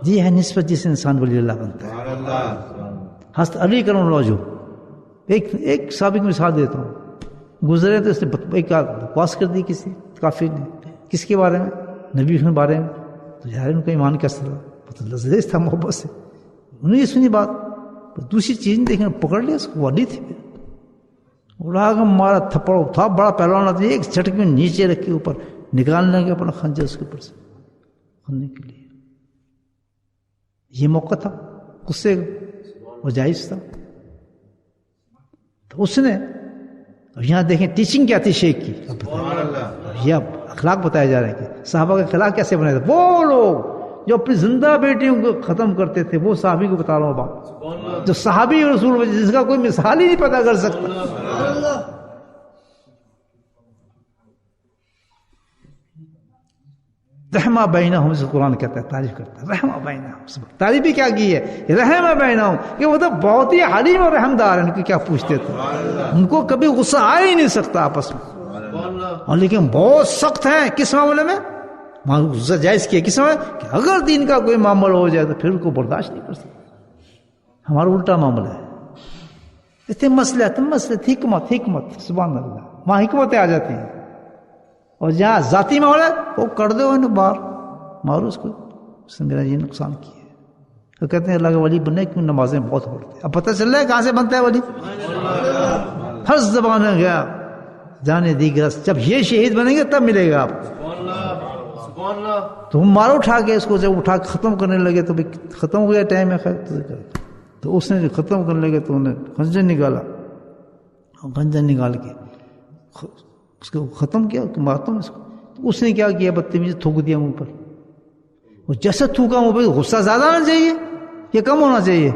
یہ ہے نسبت جس انسان ولی اللہ بنتا ہے. حضرت علی کرم اللہ جو ایک صحابی کی مثال دیتا ہوں. گزرے تو اس نے ایک بکواس کر دی کسی کافر نے، کس کے بارے میں؟ نبی کے بارے میں. تو یار ان کا ایمان کیسا تھا؟ بہت لذیذ تھا، محبت سے انہوں نے یہ سنی بات. دوسری چیز دیکھنے پکڑ لیا اس کو، والی تھی اڑا کر مارا تھپڑ تھا. بڑا پہلوان آتا ہے، ایک جھٹک میں نیچے رکھ کے اوپر نکالنے کے اپنا خنجر اس کے اوپر سے کھولنے کے لیے. یہ موقع تھا غصے وہ جائز تھا. تو اس نے یہاں دیکھیں ٹیچنگ کیا تھی شیخ کی. یہ اخلاق بتایا جا رہا ہے کہ صحابہ کے اخلاق کیسے بنے تھے. وہ لوگ جو اپنی زندہ بیٹیوں کو ختم کرتے تھے، وہ صحابی کو بتا رہا ہوں بات، جو صحابی رسول جس کا کوئی مثال ہی نہیں پتا کر سکتا. رحمہ بینہم سے قرآن کہتا ہے، تعریف کرتا ہے رحمہ بینہم. تعریف بھی کیا کی ہے؟ رحمہ بینہم، کہ وہ تو بہت ہی حلیم اور رحمدار ہیں. ان کو کیا پوچھتے تھے؟ ان کو کبھی غصہ آ ہی نہیں سکتا آپس میں. اور لیکن بہت سخت ہیں کس معاملے میں؟ غصہ جائز کیا کس میں؟ کہ اگر دین کا کوئی معاملہ ہو جائے تو پھر ان کو برداشت نہیں کر سکتا. ہمارا الٹا معاملہ ہے. اتنے مسئلہ حکمت سبحان اللہ، وہاں حکمتیں آ جاتی ہیں. اور جہاں ذاتی معاملہ وہ کر دو انہیں باہر مارو اس کو، اس نے میرا یہ نقصان کیا ہے. تو کہتے ہیں اللہ کے ولی بننے کیوں نمازیں بہت پڑھتے ہیں. اب پتہ چل رہا ہے کہاں سے بنتا ہے ولی. ہر زبان میں گیا جانے دیگر، جب یہ شہید بنیں گے تب ملے گا آپ کو. تو ہم مارو اٹھا کے اس کو، جب اٹھا کے ختم کرنے لگے تو ختم ہو گیا ٹائم ہے. خیر تو اس نے جو ختم کرنے لگے تو انہیں خنجر نکالا، خنجر نکال کے اس کو ختم کیا کہ مارتا ہوں اس کو. تو اس نے کیا کیا؟ بدتمیزی تھوک دیا منہ پر. اور جیسے تھوکا منہ پر، غصہ زیادہ ہونا چاہیے یا کم ہونا چاہیے؟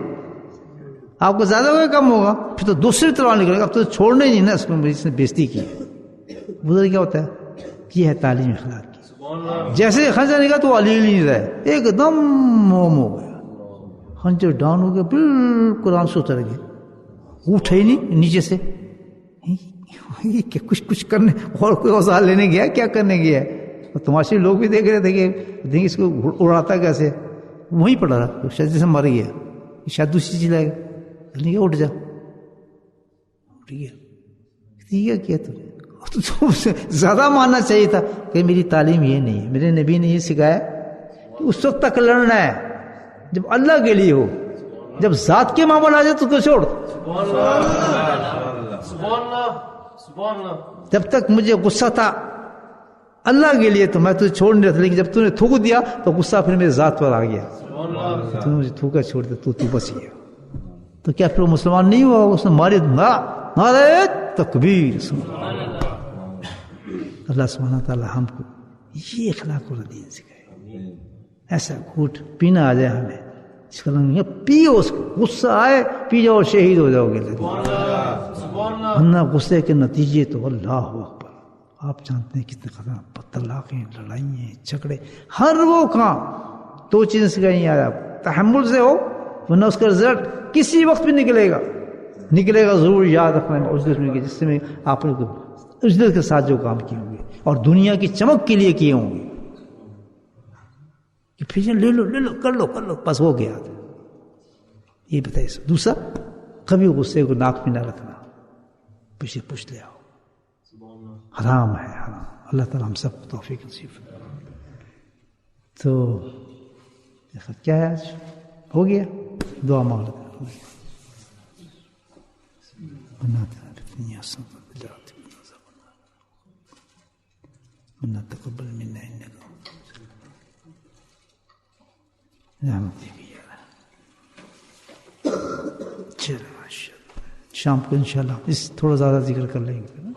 آپ کو زیادہ ہوگا کم ہوگا؟ پھر تو دوسری طرح نکلے گا. اب تو چھوڑنا ہی نہیں نا، اس میں اس نے بےزتی کی. ادھر کیا ہوتا ہے؟ یہ ہے تعلیم اخلاق کی. جیسے خنجر نکلا تو علی نہیں رہے، ایک دم موم ہو گیا. خنجر ڈاؤن ہو گیا، بالکل آنسو اتر گئے، اٹھے ہی نہیں نیچے سے. کچھ کرنے اور کوئی اوزار لینے گیا، کیا کرنے گیا؟ تماشے لوگ بھی دیکھ رہے تھے کہ اس کو اڑاتا کیسے. وہیں پڑا رہا، شاید جیسے مر گیا، شاید دوسری چلائے گا، نہیں کہ اٹھ جا، اٹھ گیا، ٹھیک ہے کیا تو زیادہ ماننا چاہیے تھا کہ میری تعلیم یہ نہیں ہے، میرے نبی نے یہ سکھایا کہ اس وقت تک لڑنا ہے جب اللہ کے لیے ہو، جب ذات کے معاملہ آ جائے تو چھوڑ، جب تک مجھے غصہ تھا اللہ کے لیے تو میں تجھے چھوڑ نہیں رہا تھا، لیکن جب تو نے تھوک دیا تو غصہ پھر میرے ذات پر آ گیا، تو نے مجھے تھوکا چھوڑ دیا، تو بچ گیا، تو کیا پھر وہ مسلمان نہیں ہوا؟ اس نے مارے نعرہ تکبیر، اللہ سبحانہ تعالی ہم کو یہ اخلاق اور دین سکھائے، ایسا گھوٹ پینا آ جائے ہمیں اس کا نام پیو، اس کو غصہ آئے پی جاؤ، شہید ہو جاؤ گے، ورنہ غصے کے نتیجے تو اللہ اکبر، آپ جانتے ہیں کتنے خطرناک، طلاقیں، لڑائیں، جھگڑے، ہر وہ کام، دو چیزیں سکھائی ہیں آپ، تحمل سے ہو ورنہ اس کا رزلٹ کسی وقت بھی نکلے گا ضرور، یاد رکھنا اجلت میں جس میں آپ نے اجلت کے ساتھ جو کام کیے ہوں گے اور دنیا کی چمک کے لیے کیے ہوں گے کہ پھر لے لو کر لو بس ہو گیا، یہ بتائیے سب۔ دوسرا، کبھی غصے کو ناک میں نہ رکھنا، پیچھے پوچھ لے آؤ، حرام ہے حرام، اللہ تعالیٰ ہم سب کو توفیق نصیب فرمائے۔ تو کیا ہے آج ہو گیا، دعا مانگ لیتے ہیں، تقبل منا انك چلو شام کو انشاءاللہ اس تھوڑا زیادہ ذکر کر لیں گے۔